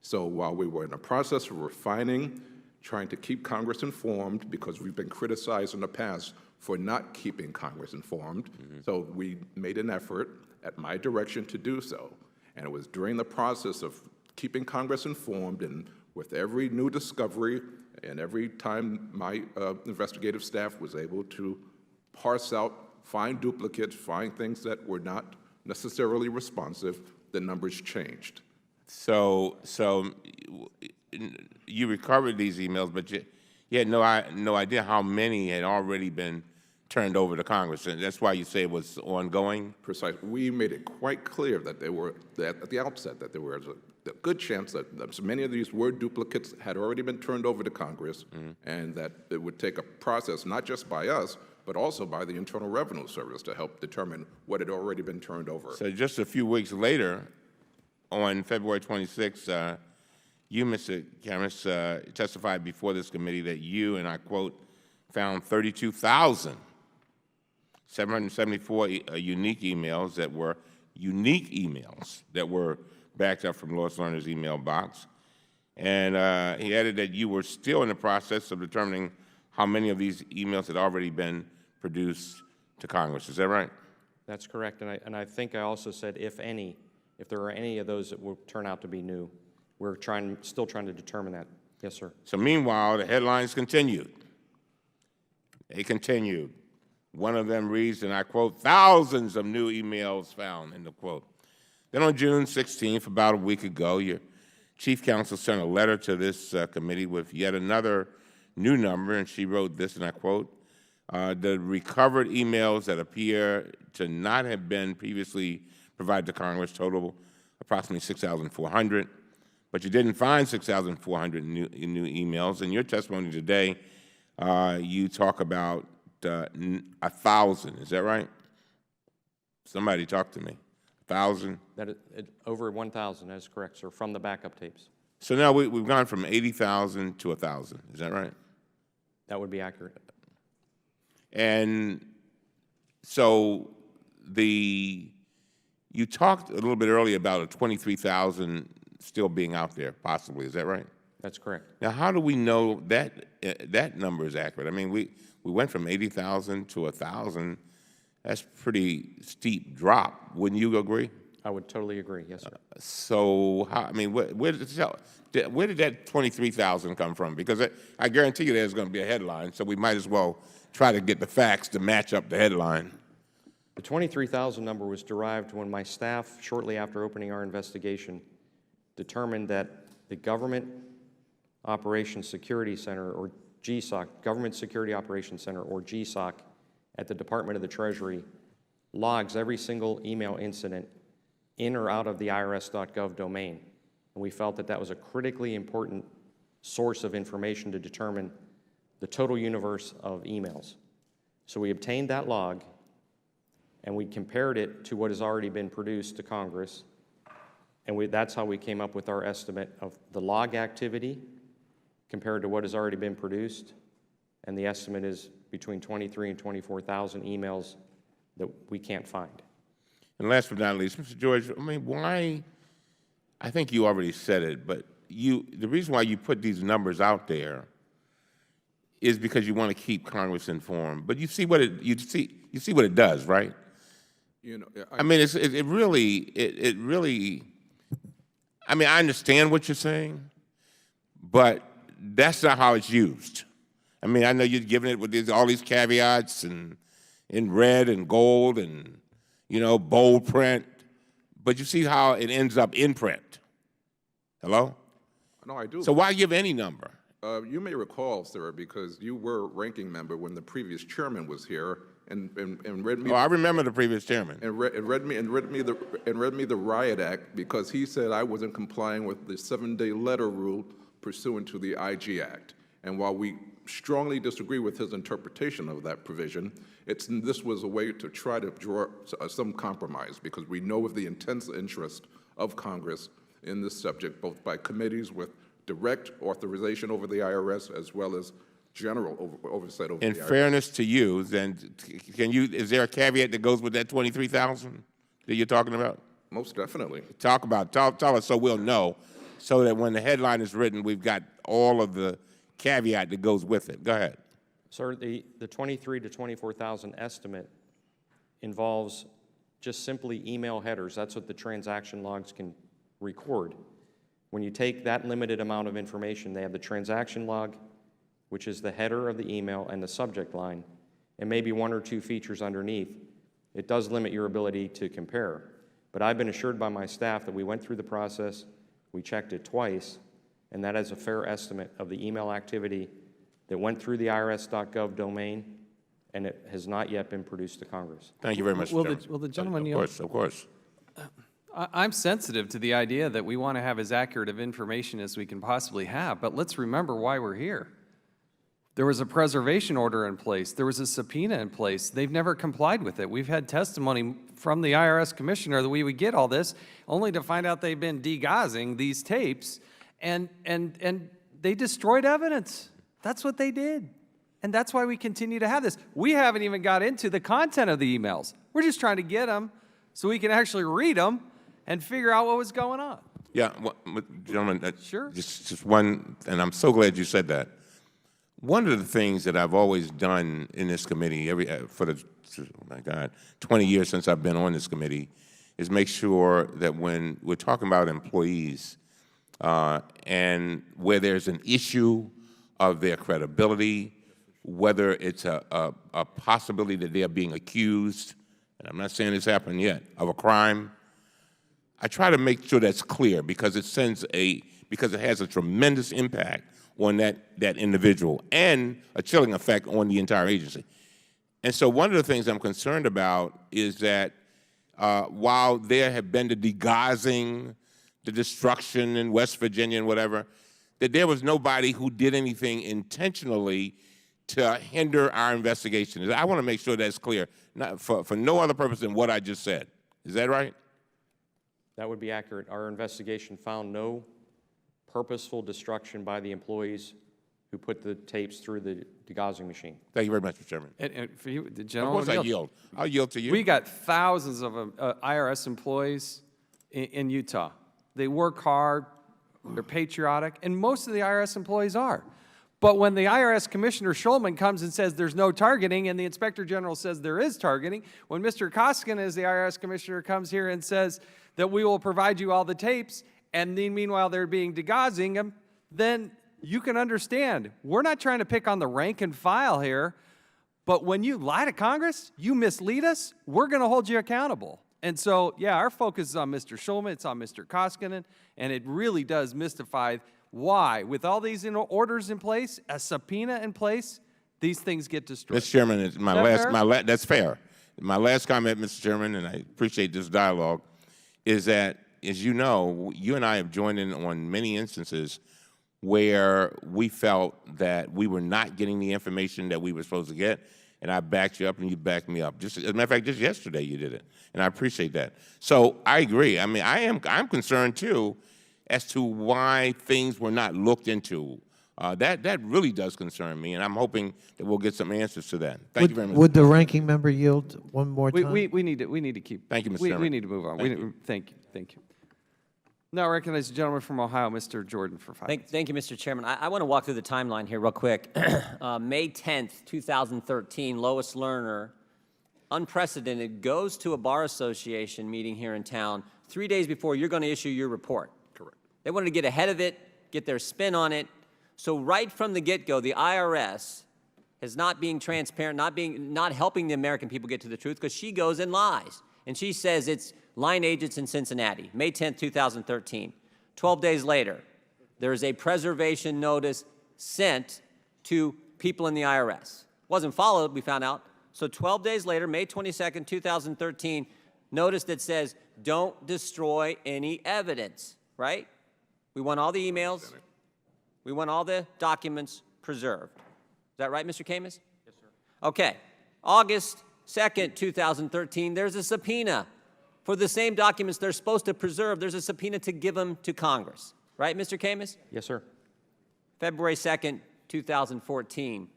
So while we were in the process of refining, trying to keep Congress informed, because we've been criticized in the past for not keeping Congress informed, so we made an effort at my direction to do so. And it was during the process of keeping Congress informed, and with every new discovery and every time my investigative staff was able to parse out, find duplicates, find things that were not necessarily responsive, the numbers changed. So you recovered these emails, but you had no idea how many had already been turned over to Congress, and that's why you say it was ongoing? Precisely. We made it quite clear that there were, that at the outset, that there was a good chance that so many of these were duplicates, had already been turned over to Congress, and that it would take a process, not just by us, but also by the Internal Revenue Service to help determine what had already been turned over. So just a few weeks later, on February 26th, you, Mr. Cameron, testified before this committee that you, and I quote, found 32,774 unique emails that were backed up from Lois Lerner's email box. And he added that you were still in the process of determining how many of these emails had already been produced to Congress. Is that right? That's correct, and I think I also said, if there are any of those that will turn out to be new. We're still trying to determine that. Yes, sir. So meanwhile, the headlines continued. They continued. One of them reads, and I quote, thousands of new emails found, end of quote. Then on June 16th, about a week ago, your chief counsel sent a letter to this committee with yet another new number, and she wrote this, and I quote, the recovered emails that appear to not have been previously provided to Congress total approximately 6,400, but you didn't find 6,400 new emails. In your testimony today, you talk about 1,000. Is that right? Somebody talk to me. 1,000? Over 1,000, that is correct, sir, from the backup tapes. So now we've gone from 80,000 to 1,000. Is that right? That would be accurate. And so you talked a little bit earlier about a 23,000 still being out there, possibly. Is that right? That's correct. Now, how do we know that that number is accurate? I mean, we went from 80,000 to 1,000. That's a pretty steep drop. Wouldn't you agree? I would totally agree. Yes, sir. So, I mean, where did that 23,000 come from? Because I guarantee you there's going to be a headline, so we might as well try to get the facts to match up the headline. The 23,000 number was derived when my staff, shortly after opening our investigation, determined that the Government Operations Security Center, or GSOC, Government Security Operations Center, or GSOC, at the Department of the Treasury, logs every single email incident in or out of the IRS.gov domain. And we felt that that was a critically important source of information to determine the total universe of emails. So we obtained that log, and we compared it to what has already been produced to Congress, and that's how we came up with our estimate of the log activity compared to what has already been produced, and the estimate is between 23 and 24,000 emails that we can't find. And last but not least, Mr. George, I mean, why, I think you already said it, but the reason why you put these numbers out there is because you want to keep Congress informed. But you see what you see what it does, right? You know, I mean, it really, I mean, I understand what you're saying, but that's not how it's used. I mean, I know you're giving it with all these caveats and in red and gold and, you know, bold print, but you see how it ends up in print. Hello? No, I do. So why give any number? You may recall, sir, because you were ranking member when the previous chairman was here and read me. Oh, I remember the previous chairman. And read me the riot act because he said I wasn't complying with the 7-day letter rule pursuant to the IG Act. And while we strongly disagree with his interpretation of that provision, this was a way to try to draw some compromise because we know of the intense interest of Congress in this subject, both by committees with direct authorization over the IRS as well as general oversight over the IRS. In fairness to you, then, is there a caveat that goes with that 23,000 that you're talking about? Most definitely. Tell us so we'll know, so that when the headline is written, we've got all of the caveat that goes with it. Go ahead. Sir, the 23 to 24,000 estimate involves just simply email headers. That's what the transaction logs can record. When you take that limited amount of information, they have the transaction log, which is the header of the email and the subject line, and maybe one or two features underneath. It does limit your ability to compare. But I've been assured by my staff that we went through the process, we checked it twice, and that is a fair estimate of the email activity that went through the IRS.gov domain, and it has not yet been produced to Congress. Thank you very much, Will Chairman. the, will the gentleman Of yield? course, of course. I'm sensitive to the idea that we want to have as accurate of information as we can possibly have, but let's remember why we're here. There was a preservation order in place. There was a subpoena in place. They've never complied with it. We've had testimony from the IRS commissioner that we would get all this, only to find out they've been degauzing these tapes, and they destroyed evidence. That's what they did. And that's why we continue to have this. We haven't even got into the content of the emails. We're just trying to get them so we can actually read them and figure out what was going on. Yeah, well, gentlemen, Sure. just one, and I'm so glad you said that. One of the things that I've always done in this committee, for the, oh my God, 20 years since I've been on this committee, is make sure that when we're talking about employees and where there's an issue of their credibility, whether it's a possibility that they're being accused, and I'm not saying this happened yet, of a crime, I try to make sure that's clear because it has a tremendous impact on that individual and a chilling effect on the entire agency. And so one of the things I'm concerned about is that while there have been the degauzing, the destruction in West Virginia and whatever, that there was nobody who did anything intentionally to hinder our investigation. I want to make sure that's clear, not for no other purpose than what I just said. Is that right? That would be accurate. Our investigation found no purposeful destruction by the employees who put the tapes through the degauzing machine. Thank you very much, Mr. Chairman. And for you, the Of gentleman. course I yield. I'll yield to you. We got thousands of IRS employees in Utah. They work hard, they're patriotic, and most of the IRS employees are. But when the IRS Commissioner Schulman comes and says there's no targeting, and the Inspector General says there is targeting, when Mr. Koskinen, as the IRS Commissioner, comes here and says that we will provide you all the tapes, and then meanwhile they're being degauzing them, then you can understand. We're not trying to pick on the rank and file here, but when you lie to Congress, you mislead us, we're going to hold you accountable. And so, yeah, our focus is on Mr. Schulman, it's on Mr. Koskinen, and it really does mystify why, with all these orders in place, a subpoena in place, these things get destroyed. Mr. Chairman, that's fair. My last comment, Mr. Chairman, and I appreciate this dialogue, is that, as you know, you and I have joined in on many instances where we felt that we were not getting the information that we were supposed to get, and I backed you up and you backed me up. Just as a matter of fact, just yesterday you did it, and I appreciate that. So I agree. I mean, I'm concerned too as to why things were not looked into. That really does concern me, and I'm hoping that we'll get some answers to that. Thank you very much. Would the ranking member yield one more time? We need to keep. Thank you, Mr. We Chairman. need to move on. Thank you. Thank you. Now I recognize the gentleman from Ohio, Mr. Jordan, for 5 minutes. Thank you, Mr. Chairman. I want to walk through the timeline here real quick. May 10th, 2013, Lois Lerner, unprecedented, goes to a bar association meeting here in town 3 days before you're going to issue your report. Correct. They wanted to get ahead of it, get their spin on it. So right from the get-go, the IRS is not being transparent, not helping the American people get to the truth, because she goes and lies. And she says it's line agents in Cincinnati, May 10th, 2013. 12 days later, there is a preservation notice sent to people in the IRS. Wasn't followed, we found out. So 12 days later, May 22nd, 2013, notice that says, don't destroy any evidence, right? We want all the emails. We want all the documents preserved. Is that right, Mr. Camus? Yes, sir. Okay. August 2nd, 2013, there's a subpoena for the same documents they're supposed to preserve. There's a subpoena to give them to Congress. Right, Mr. Camus? Yes, sir. February 2nd, 2014,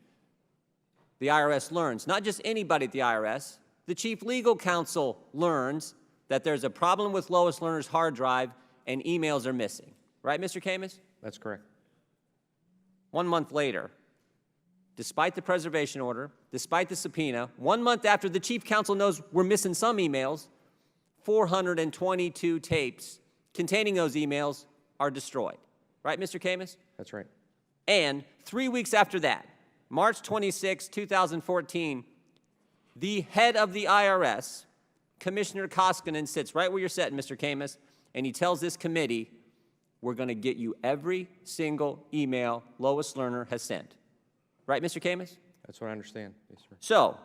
the IRS learns, not just anybody at the IRS, the chief legal counsel learns that there's a problem with Lois Lerner's hard drive and emails are missing. Right, Mr. Camus? That's correct. 1 month later, despite the preservation order, despite the subpoena, 1 month after the chief counsel knows we're missing some emails, 422 tapes containing those emails are destroyed. Right, Mr. Camus? That's right. And 3 weeks after that, March 26, 2014, the head of the IRS, Commissioner Koskinen, sits right where you're sitting, Mr. Camus, and he tells this committee, we're going to get you every single email Lois Lerner has sent. Right, Mr. Camus? That's what I understand. Yes, sir. So,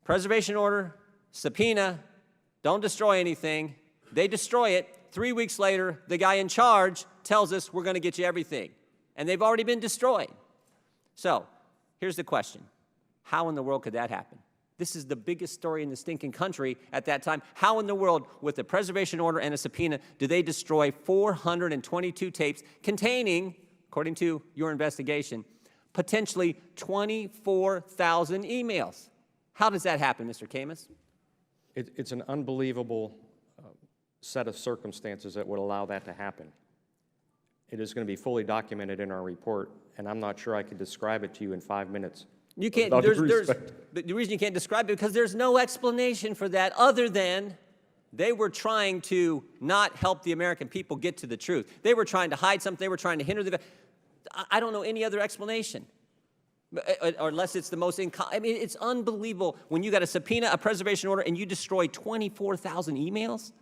preservation order, subpoena, don't destroy anything. They destroy it. 3 weeks later, the guy in charge tells us we're going to get you everything. And they've already been destroyed. So, here's the question. How in the world could that happen? This is the biggest story in the stinking country at that time. How in the world, with a preservation order and a subpoena, do they destroy 422 tapes containing, according to your investigation, potentially 24,000 emails? How does that happen, Mr. Camus? It's an unbelievable set of circumstances that would allow that to happen. It is going to be fully documented in our report, and I'm not sure I could describe it to you in 5 minutes. You can't, With all due respect. the reason you can't describe it because there's no explanation for that other than they were trying to not help the American people get to the truth. They were trying to hide something. They were trying to hinder the. I don't know any other explanation, or unless it's the most. I mean, it's unbelievable when you got a subpoena, a preservation order, and you destroy 24,000 emails.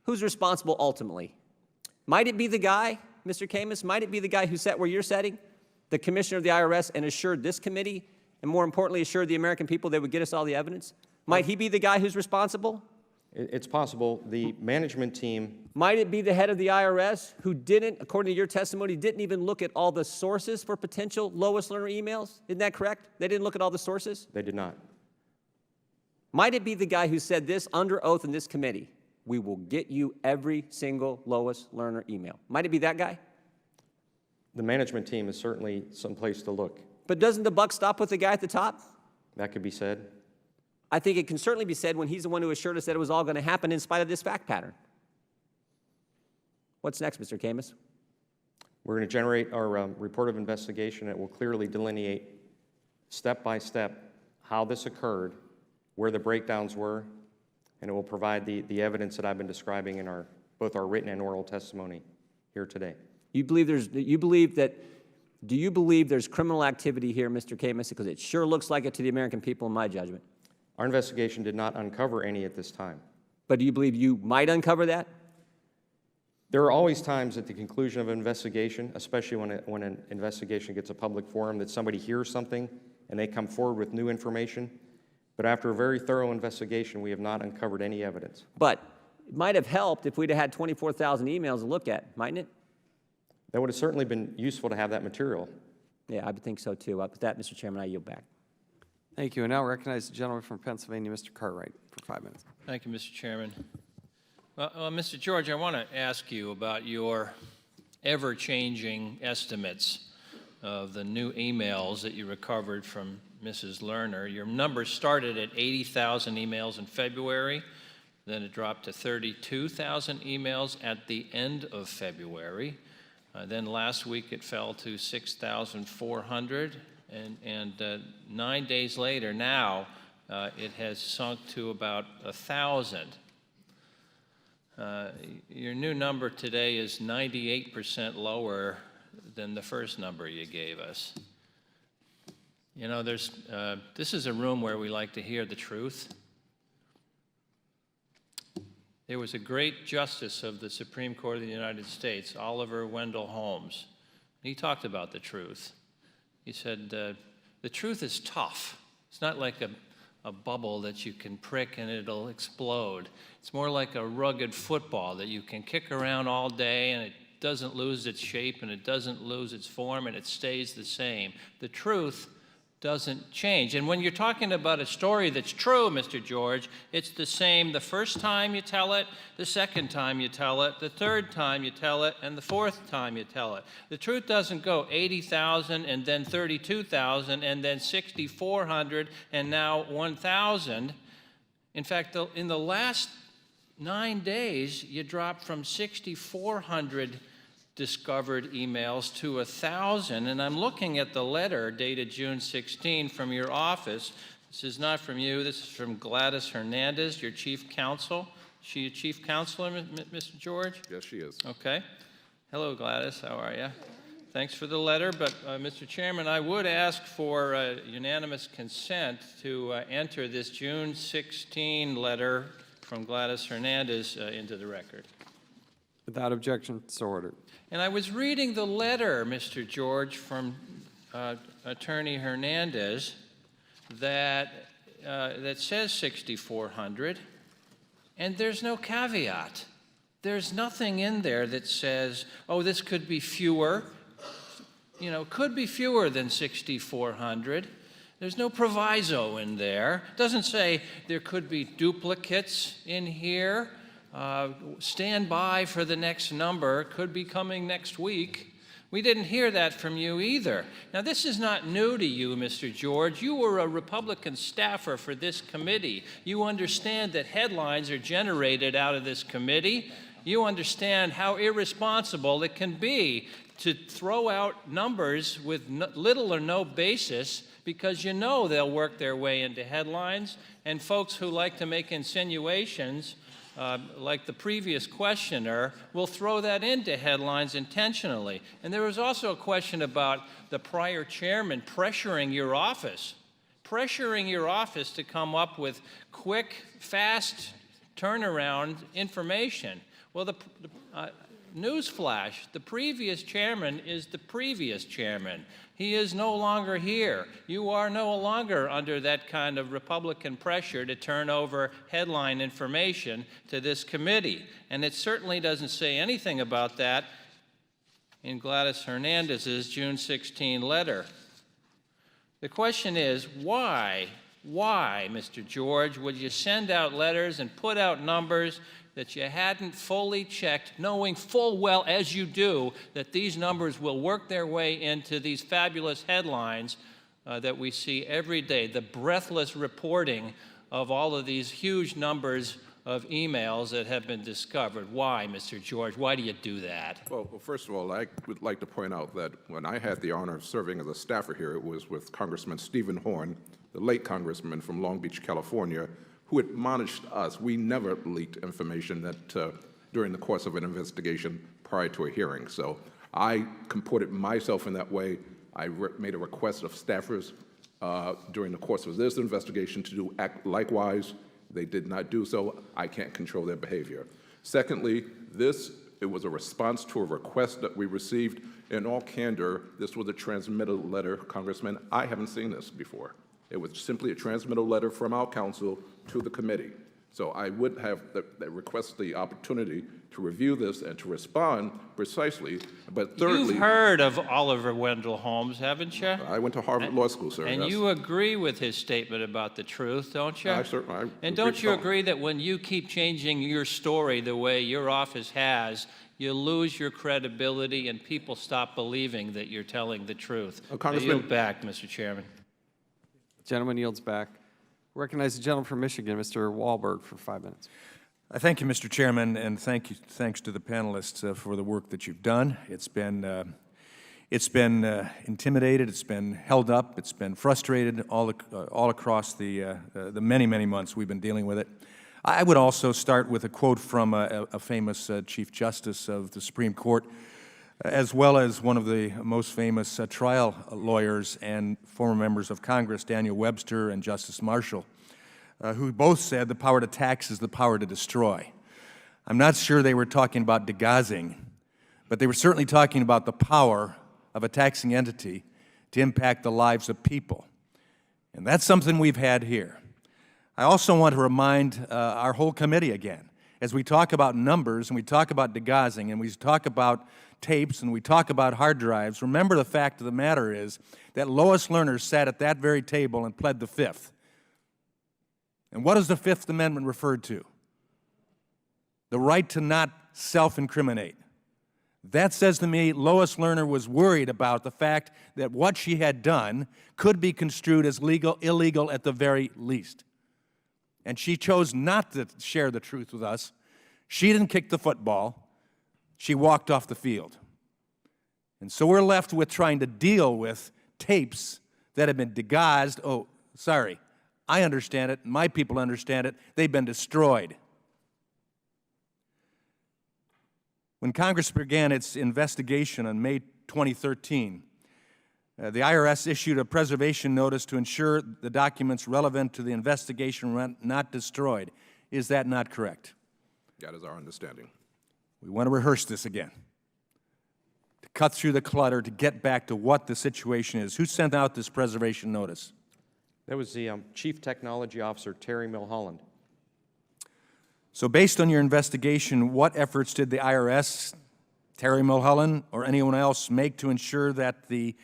Who's responsible ultimately? Might it be the guy, Mr. Camus? Might it be the guy who sat where you're sitting? The commissioner of the IRS, and assured this committee, and more importantly, assured the American people they would get us all the evidence? Might he be the guy who's responsible? It's possible. The management team, Might it be the head of the IRS who didn't, according to your testimony, didn't even look at all the sources for potential Lois Lerner emails? Isn't that correct? They didn't look at all the sources? they did not. Might it be the guy who said this under oath in this committee? We will get you every single Lois Lerner email. Might it be that guy? The management team is certainly someplace to look. But doesn't the buck stop with the guy at the top? That could be said. I think it can certainly be said when he's the one who assured us that it was all going to happen in spite of this fact pattern. What's next, Mr. Camus? We're going to generate our report of investigation that will clearly delineate step by step how this occurred, where the breakdowns were, and it will provide the evidence that I've been describing in both our written and oral testimony here today. Do you believe there's criminal activity here, Mr. Camus? Because it sure looks like it to the American people in my judgment. Our investigation did not uncover any at this time. But do you believe you might uncover that? There are always times at the conclusion of an investigation, especially when an investigation gets a public forum, that somebody hears something and they come forward with new information. But after a very thorough investigation, we have not uncovered any evidence. But it might have helped if we'd have had 24,000 emails to look at, mightn't it? That would have certainly been useful to have that material. Yeah, I would think so too. With that, Mr. Chairman, I yield back. Thank you. And now recognize the gentleman from Pennsylvania, Mr. Cartwright, for 5 minutes. Thank you, Mr. Chairman. Well, Mr. George, I want to ask you about your ever-changing estimates of the new emails that you recovered from Mrs. Lerner. Your number started at 80,000 emails in February, then it dropped to 32,000 emails at the end of February. Then last week it fell to 6,400, and 9 days later now it has sunk to about 1,000. Your new number today is 98% lower than the first number you gave us. You know, this is a room where we like to hear the truth. There was a great justice of the Supreme Court of the United States, Oliver Wendell Holmes. He talked about the truth. He said, the truth is tough. It's not like a bubble that you can prick and it'll explode. It's more like a rugged football that you can kick around all day and it doesn't lose its shape and it doesn't lose its form and it stays the same. The truth doesn't change. And when you're talking about a story that's true, Mr. George, it's the same the first time you tell it, the second time you tell it, the third time you tell it, and the fourth time you tell it. The truth doesn't go 80,000 and then 32,000 and then 6,400 and now 1,000. In fact, in the last 9 days, you dropped from 6,400 discovered emails to 1,000, and I'm looking at the letter dated June 16 from your office. This is not from you, this is from Gladys Hernandez, your chief counsel. Is she a chief counselor, Mr. George? Yes, she is. Okay. Hello, Gladys, how are you? Thanks for the letter, but Mr. Chairman, I would ask for unanimous consent to enter this June 16 letter from Gladys Hernandez into the record. Without objection, so ordered. And I was reading the letter, Mr. George, from Attorney Hernandez that says 6,400, and there's no caveat. There's nothing in there that says, oh, this could be fewer. You know, could be fewer than 6,400. There's no proviso in there. It doesn't say there could be duplicates in here. Stand by for the next number, could be coming next week. We didn't hear that from you either. Now, this is not new to you, Mr. George. You were a Republican staffer for this committee. You understand that headlines are generated out of this committee. You understand how irresponsible it can be to throw out numbers with little or no basis because you know they'll work their way into headlines, and folks who like to make insinuations like the previous questioner, will throw that into headlines intentionally. And there was also a question about the prior chairman pressuring your office to come up with quick, fast turnaround information. Well, the newsflash, the previous chairman is the previous chairman. He is no longer here. You are no longer under that kind of Republican pressure to turn over headline information to this committee. And it certainly doesn't say anything about that in Gladys Hernandez's June 16 letter. The question is, why, Mr. George, would you send out letters and put out numbers that you hadn't fully checked, knowing full well, as you do, that these numbers will work their way into these fabulous headlines that we see every day, the breathless reporting of all of these huge numbers of emails that have been discovered? Why, Mr. George? Why do you do that? Well, first of all, I would like to point out that when I had the honor of serving as a staffer here, it was with Congressman Stephen Horn, the late congressman from Long Beach, California, who admonished us. We never leaked information that during the course of an investigation prior to a hearing. So I comported myself in that way. I made a request of staffers during the course of this investigation to act likewise. They did not do so. I can't control their behavior. Secondly, it was a response to a request that we received. In all candor, this was a transmittal letter, Congressman. I haven't seen this before. It was simply a transmittal letter from our counsel to the committee. So I would have request the opportunity to review this and to respond precisely. But thirdly, You've heard of Oliver Wendell Holmes, haven't you? I went to Harvard Law School, sir. And yes. you agree with his statement about the truth, don't you? I certainly And don't you agree that when you keep changing your story the way your office has, you lose your credibility and people stop believing that you're telling the truth? Congressman- I yield back, Mr. Chairman. Gentleman yields back. Recognize the gentleman from Michigan, Mr. Wahlberg, for 5 minutes. I thank you, Mr. Chairman, and thanks to the panelists for the work that you've done. It's been intimidated, it's been held up, it's been frustrated all across the many, many months we've been dealing with it. I would also start with a quote from a famous Chief Justice of the Supreme Court, as well as one of the most famous trial lawyers and former members of Congress, Daniel Webster and Justice Marshall, who both said the power to tax is the power to destroy. I'm not sure they were talking about degaussing, but they were certainly talking about the power of a taxing entity to impact the lives of people. And that's something we've had here. I also want to remind our whole committee again, as we talk about numbers and we talk about degaussing and we talk about tapes and we talk about hard drives, remember the fact of the matter is that Lois Lerner sat at that very table and pled the Fifth. And what does the Fifth Amendment refer to? The right to not self-incriminate. That says to me Lois Lerner was worried about the fact that what she had done could be construed as illegal at the very least. And she chose not to share the truth with us. She didn't kick the football. She walked off the field. And so we're left with trying to deal with tapes that have been degaussed. Oh, sorry, I understand it. My people understand it. They've been destroyed. When Congress began its investigation in May 2013, the IRS issued a preservation notice to ensure the documents relevant to the investigation were not destroyed. Is that not correct? That is our understanding. We want to rehearse this again, to cut through the clutter, to get back to what the situation is. Who sent out this preservation notice? That was the Chief Technology Officer, Terry Milholland. So based on your investigation, what efforts did the IRS, Terry Milholland, or anyone else make to ensure that the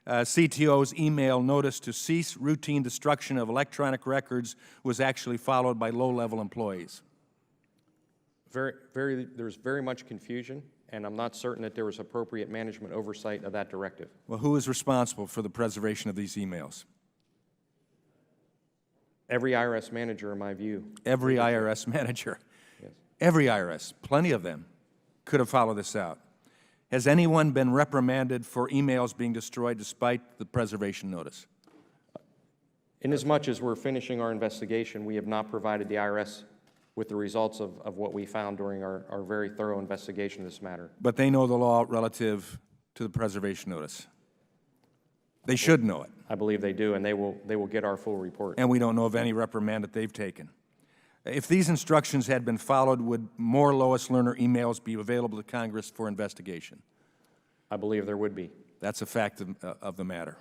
CTO's email notice to cease routine destruction of electronic records was actually followed by low-level employees? There's very much confusion, and I'm not certain that there was appropriate management oversight of that directive. Well, who is responsible for the preservation of these emails? Every IRS manager, in my view. Every IRS manager. Yes. Every IRS, plenty of them, could have followed this out. Has anyone been reprimanded for emails being destroyed despite the preservation notice? Inasmuch as we're finishing our investigation, we have not provided the IRS with the results of what we found during our very thorough investigation of this matter. But they know the law relative to the preservation notice. They should know it. I believe they do, and they will get our full report. And we don't know of any reprimand that they've taken. If these instructions had been followed, would more Lois Lerner emails be available to Congress for investigation? I believe there would be. That's a fact of the matter.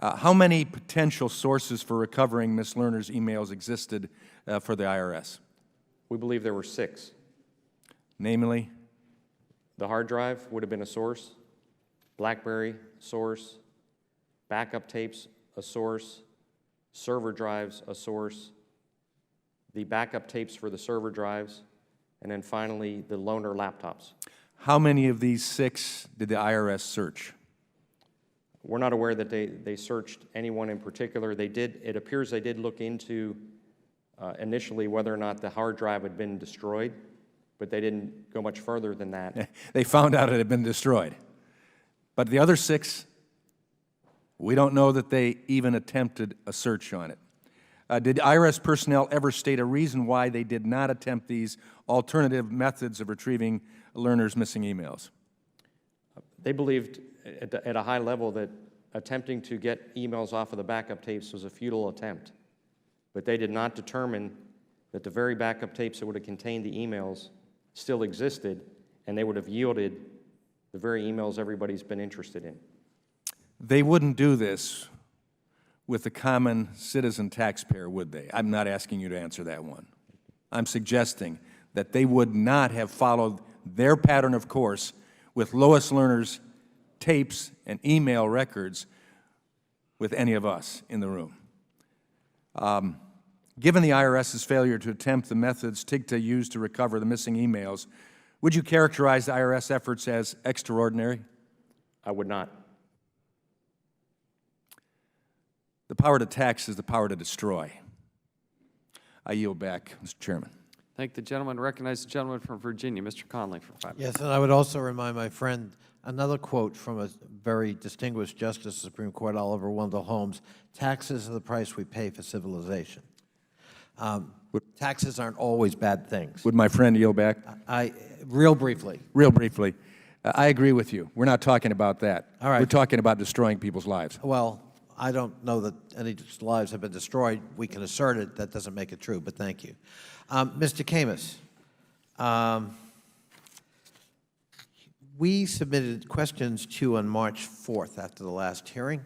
How many potential sources for recovering Ms. Lerner's emails existed for the IRS? We believe there were 6. Namely? The hard drive would have been a source, BlackBerry, source, backup tapes, a source, server drives, a source, the backup tapes for the server drives, and then finally the loaner laptops. How many of these 6 did the IRS search? We're not aware that they searched anyone in particular. It appears they did look into initially whether or not the hard drive had been destroyed, but they didn't go much further than that. They found out it had been destroyed. But the other 6, we don't know that they even attempted a search on it. Did IRS personnel ever state a reason why they did not attempt these alternative methods of retrieving Lerner's missing emails? They believed at a high level that attempting to get emails off of the backup tapes was a futile attempt, but they did not determine that the very backup tapes that would have contained the emails still existed, and they would have yielded the very emails everybody's been interested in. They wouldn't do this with the common citizen taxpayer, would they? I'm not asking you to answer that one. I'm suggesting that they would not have followed their pattern of course with Lois Lerner's tapes and email records with any of us in the room. Given the IRS's failure to attempt the methods TIGTA used to recover the missing emails, would you characterize the IRS efforts as extraordinary? I would not. The power to tax is the power to destroy. I yield back, Mr. Chairman. Thank the gentleman. Recognize the gentleman from Virginia, Mr. Conley, for 5 minutes. Yes, and I would also remind my friend another quote from a very distinguished Justice of the Supreme Court, Oliver Wendell Holmes: "Taxes are the price we pay for civilization." Taxes aren't always bad things. Would my friend yield back? Real briefly. Real briefly, I agree with you. We're not talking about that. All right. We're talking about destroying people's lives. Well, I don't know that any lives have been destroyed. We can assert it. That doesn't make it true, but thank you. Mr. Camus, we submitted questions to you on March 4th after the last hearing.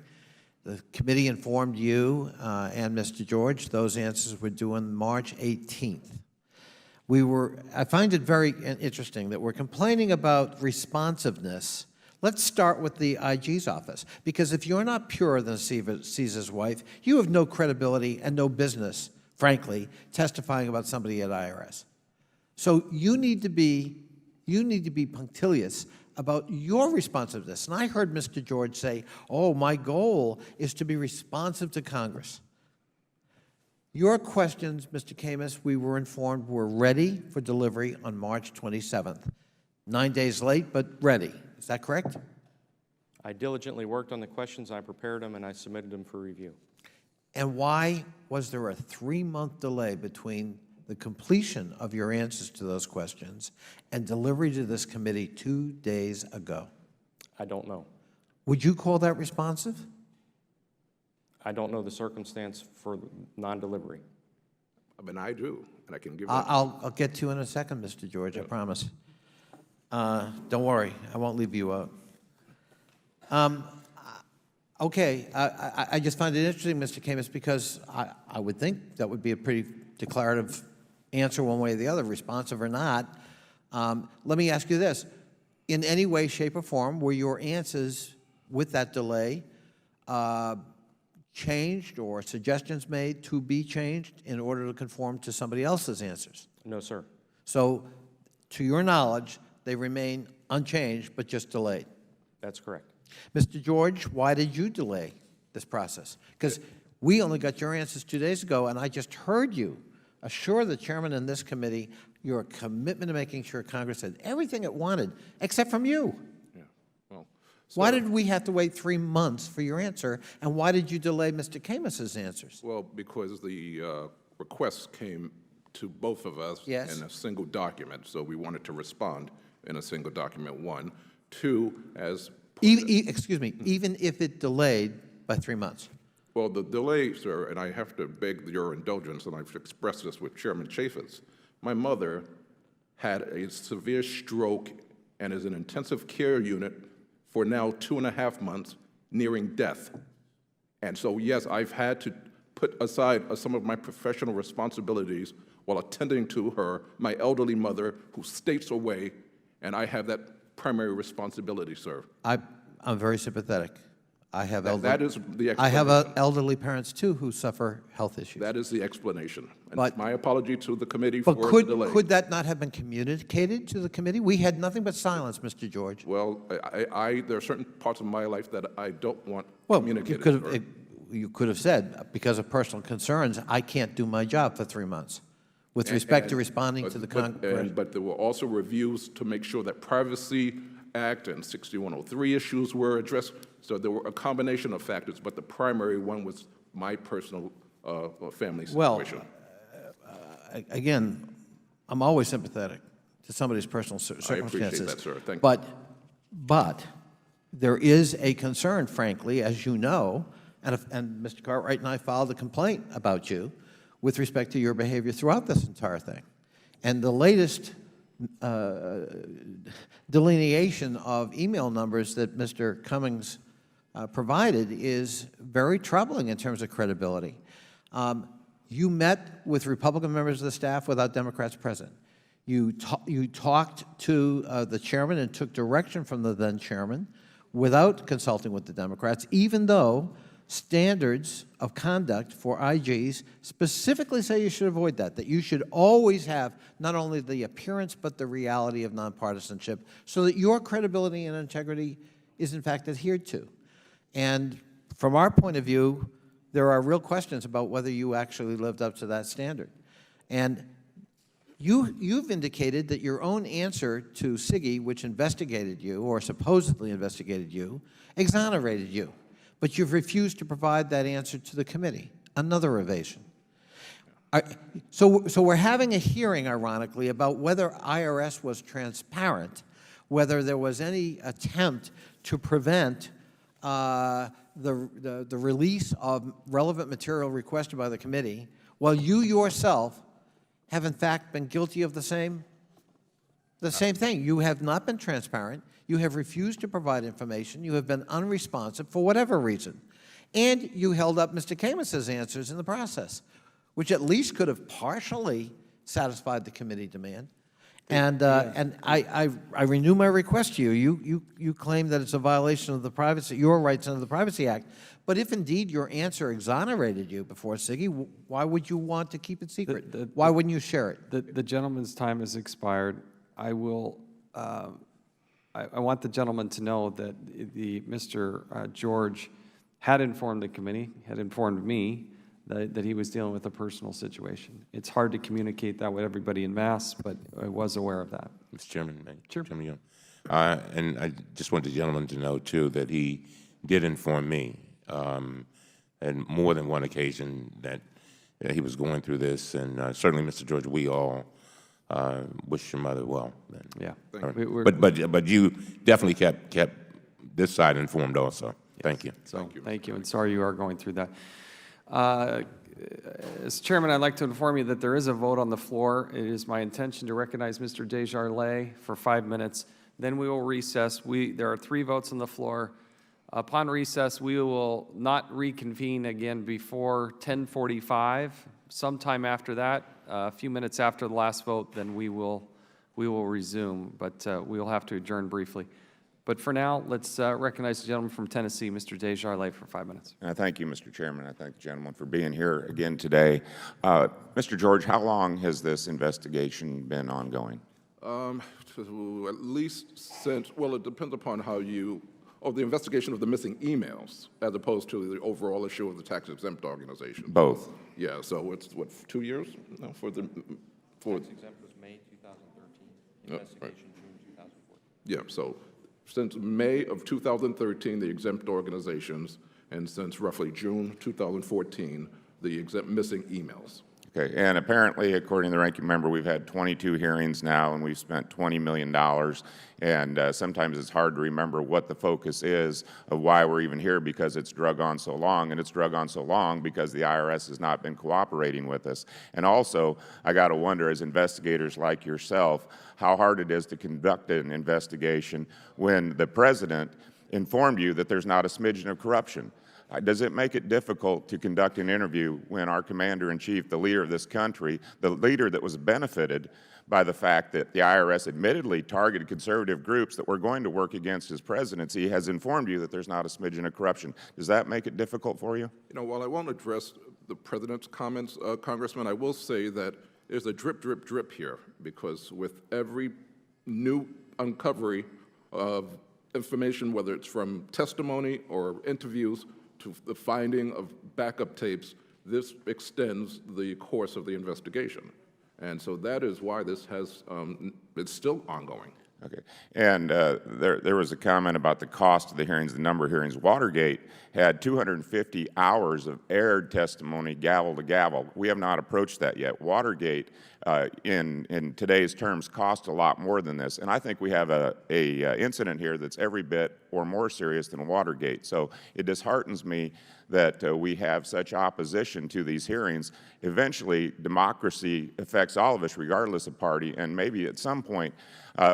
The committee informed you and Mr. George those answers were due on March 18th. I find it very interesting that we're complaining about responsiveness. Let's start with the IG's office, because if you're not purer than Caesar's wife, you have no credibility and no business, frankly, testifying about somebody at IRS. So you need to be punctilious about your responsiveness. And I heard Mr. George say, oh, my goal is to be responsive to Congress. Your questions, Mr. Camus, we were informed were ready for delivery on March 27th. 9 days late, but ready. Is that correct? I diligently worked on the questions, I prepared them, and I submitted them for review. And why was there a 3-month delay between the completion of your answers to those questions and delivery to this committee 2 days ago? I don't know. Would you call that responsive? I don't know the circumstance for non-delivery. I mean, I do, and I can give you. I'll get to you in a second, Mr. George, I promise. Don't worry, I won't leave you out. Okay, I just find it interesting, Mr. Camus, because I would think that would be a pretty declarative answer one way or the other, responsive or not. Let me ask you this. In any way, shape, or form, were your answers with that delay changed or suggestions made to be changed in order to conform to somebody else's answers? No, sir. So, to your knowledge, they remain unchanged, but just delayed. That's correct. Mr. George, why did you delay this process? Because we only got your answers 2 days ago, and I just heard you assure the chairman in this committee your commitment to making sure Congress had everything it wanted, except from you. Yeah, well, Why did we have to wait 3 months for your answer, and why did you delay Mr. Camus's answers? Well, because the requests came to both of us Yes. in a single document, so we wanted to respond in a single document, 1. 2, as... Excuse me, even if it delayed by 3 months? Well, the delay, sir, and I have to beg your indulgence, and I've expressed this with Chairman Chaffetz. My mother had a severe stroke and is in intensive care unit for now 2.5 months, nearing death. And so, yes, I've had to put aside some of my professional responsibilities while attending to her, my elderly mother, who states away, and I have that primary responsibility, sir. I'm very sympathetic. I have That is the explanation. I have elderly parents, too, who suffer health issues. That is the explanation. And But- my apology to the committee for But the delay. could that not have been communicated to the committee? We had nothing but silence, Mr. George. Well, there are certain parts of my life that I don't want Well, communicated. you could have said, because of personal concerns, I can't do my job for 3 months, with respect to responding to the Congress. But there were also reviews to make sure that Privacy Act and 6103 issues were addressed. So there were a combination of factors, but the primary one was my personal family Well, situation. Again, I'm always sympathetic to somebody's personal circumstances. that, sir. Thank you. But there is a concern, frankly, as you know, and Mr. Cartwright and I filed a complaint about you with respect to your behavior throughout this entire thing. And the latest delineation of email numbers that Mr. Cummings provided is very troubling in terms of credibility. You met with Republican members of the staff without Democrats present. You talked to the chairman and took direction from the then chairman without consulting with the Democrats, even though standards of conduct for IGs specifically say you should avoid that you should always have not only the appearance but the reality of nonpartisanship so that your credibility and integrity is in fact adhered to. And from our point of view, there are real questions about whether you actually lived up to that standard. And you've indicated that your own answer to Siggy, which investigated you, or supposedly investigated you, exonerated you. But you've refused to provide that answer to the committee. Another evasion. So we're having a hearing, ironically, about whether IRS was transparent, whether there was any attempt to prevent the release of relevant material requested by the committee, while you yourself have in fact been guilty of the same thing. You have not been transparent. You have refused to provide information. You have been unresponsive for whatever reason. And you held up Mr. Camus's answers in the process, which at least could have partially satisfied the committee demand. And I renew my request to you. You claim that it's a violation of the privacy, your rights under the Privacy Act. But if indeed your answer exonerated you before Siggy, why would you want to keep it secret? Why wouldn't you share it? The gentleman's time has expired. I will. I want the gentleman to know that Mr. George had informed the committee, had informed me that he was dealing with a personal situation. It's hard to communicate that with everybody in mass, but I was aware of that. Mr. Chairman, Sure. Chairman Young. And I just want the gentleman to know, too, that he did inform me on more than one occasion that he was going through this, and certainly, Mr. George, we all wish your mother well. Yeah. But you definitely kept this side informed also. Yes. Thank you. So, thank you, and sorry you are going through that. As chairman, I'd like to inform you that there is a vote on the floor. It is my intention to recognize Mr. Desjardins for 5 minutes. Then we will recess. There are 3 votes on the floor. Upon recess, we will not reconvene again before 10:45. Sometime after that, a few minutes after the last vote, then we will resume. But we will have to adjourn briefly. But for now, let's recognize the gentleman from Tennessee, Mr. Desjardins, for 5 minutes. Thank you, Mr. Chairman. I thank the gentleman for being here again today. Mr. George, how long has this investigation been ongoing? At least since, well, it depends upon how you, the investigation of the missing emails, as opposed to the overall issue of the tax-exempt organization. Both? Yeah, so it's, what, 2 years? No, for the... Tax-exempt was May 2013, investigation June 2014. Yeah, so since May of 2013, the exempt organizations, and since roughly June 2014, the exempt missing emails. Okay, and apparently, according to the ranking member, we've had 22 hearings now, and we've spent $20 million, and sometimes it's hard to remember what the focus is of why we're even here, because it's drug on so long, and it's drug on so long because the IRS has not been cooperating with us. And also, I got to wonder, as investigators like yourself, how hard it is to conduct an investigation when the president informed you that there's not a smidgen of corruption. Does it make it difficult to conduct an interview when our commander-in-chief, the leader of this country, the leader that was benefited by the fact that the IRS admittedly targeted conservative groups that were going to work against his presidency, has informed you that there's not a smidgen of corruption? Does that make it difficult for you? You know, while I won't address the president's comments, Congressman, I will say that there's a drip, drip, drip here, because with every new uncovery of information, whether it's from testimony or interviews, to the finding of backup tapes, this extends the course of the investigation. And so that is why this has, it's still ongoing. Okay. And there was a comment about the cost of the hearings, the number of hearings. Watergate had 250 hours of aired testimony, gavel to gavel. We have not approached that yet. Watergate, in today's terms, cost a lot more than this. And I think we have a incident here that's every bit or more serious than Watergate. So it disheartens me that we have such opposition to these hearings. Eventually, democracy affects all of us regardless of party, and maybe at some point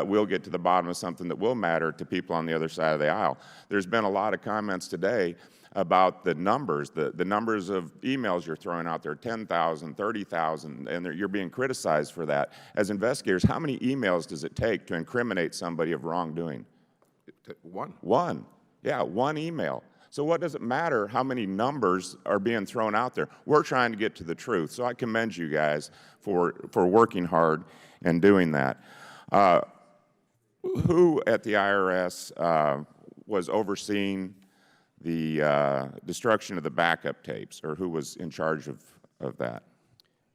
we'll get to the bottom of something that will matter to people on the other side of the aisle. There's been a lot of comments today about the numbers of emails you're throwing out there, 10,000, 30,000, and you're being criticized for that. As investigators, how many emails does it take to incriminate somebody of wrongdoing? One. One. Yeah, one email. So what does it matter how many numbers are being thrown out there? We're trying to get to the truth. So I commend you guys for working hard and doing that. Who at the IRS was overseeing the destruction of the backup tapes, or who was in charge of that?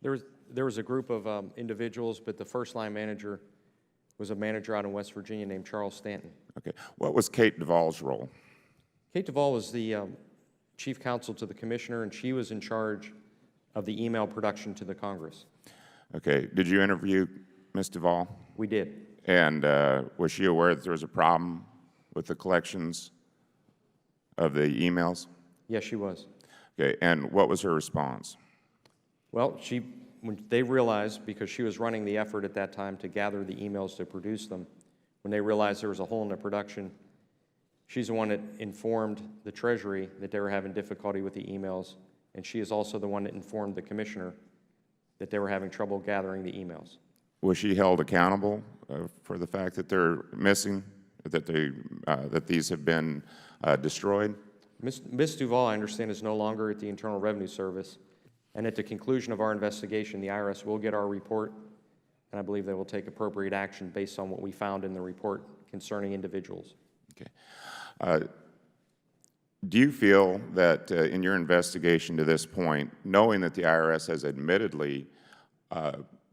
There was a group of individuals, but the first line manager was a manager out in West Virginia named Charles Stanton. Okay. What was Kate Duvall's role? Kate Duvall was the chief counsel to the commissioner, and she was in charge of the email production to the Congress. Okay. Did you interview Ms. Duvall? We did. And was she aware that there was a problem with the collections of the emails? Yes, she was. Okay. And what was her response? Well, when they realized, because she was running the effort at that time to gather the emails to produce them, when they realized there was a hole in the production, she's the one that informed the Treasury that they were having difficulty with the emails, and she is also the one that informed the commissioner that they were having trouble gathering the emails. Was she held accountable for the fact that they're missing, that these have been destroyed? Ms. Duvall, I understand, is no longer at the Internal Revenue Service, and at the conclusion of our investigation, the IRS will get our report, and I believe they will take appropriate action based on what we found in the report concerning individuals. Okay. Do you feel that in your investigation to this point, knowing that the IRS has admittedly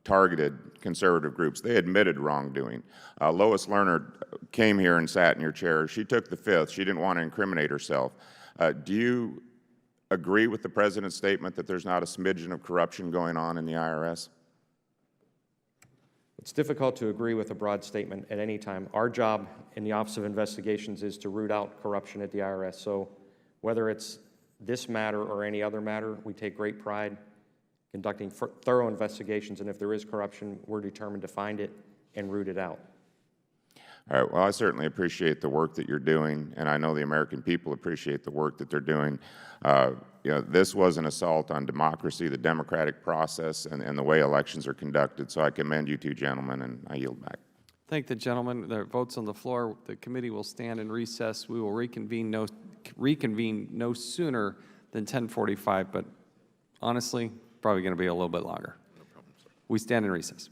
targeted conservative groups, they admitted wrongdoing. Lois Lerner came here and sat in your chair. She took the fifth. She didn't want to incriminate herself. Do you agree with the President's statement that there's not a smidgen of corruption going on in the IRS? It's difficult to agree with a broad statement at any time. Our job in the Office of Investigations is to root out corruption at the IRS. So whether it's this matter or any other matter, we take great pride conducting thorough investigations, and if there is corruption, we're determined to find it and root it out. All right, well, I certainly appreciate the work that you're doing, and I know the American people appreciate the work that they're doing. You know, this was an assault on democracy, the democratic process, and the way elections are conducted, so I commend you two gentlemen, and I yield back. Thank the gentleman. There are votes on the floor. The committee will stand in recess. We will reconvene no sooner than 10:45, but honestly, probably going to be a little bit longer. We stand in recess.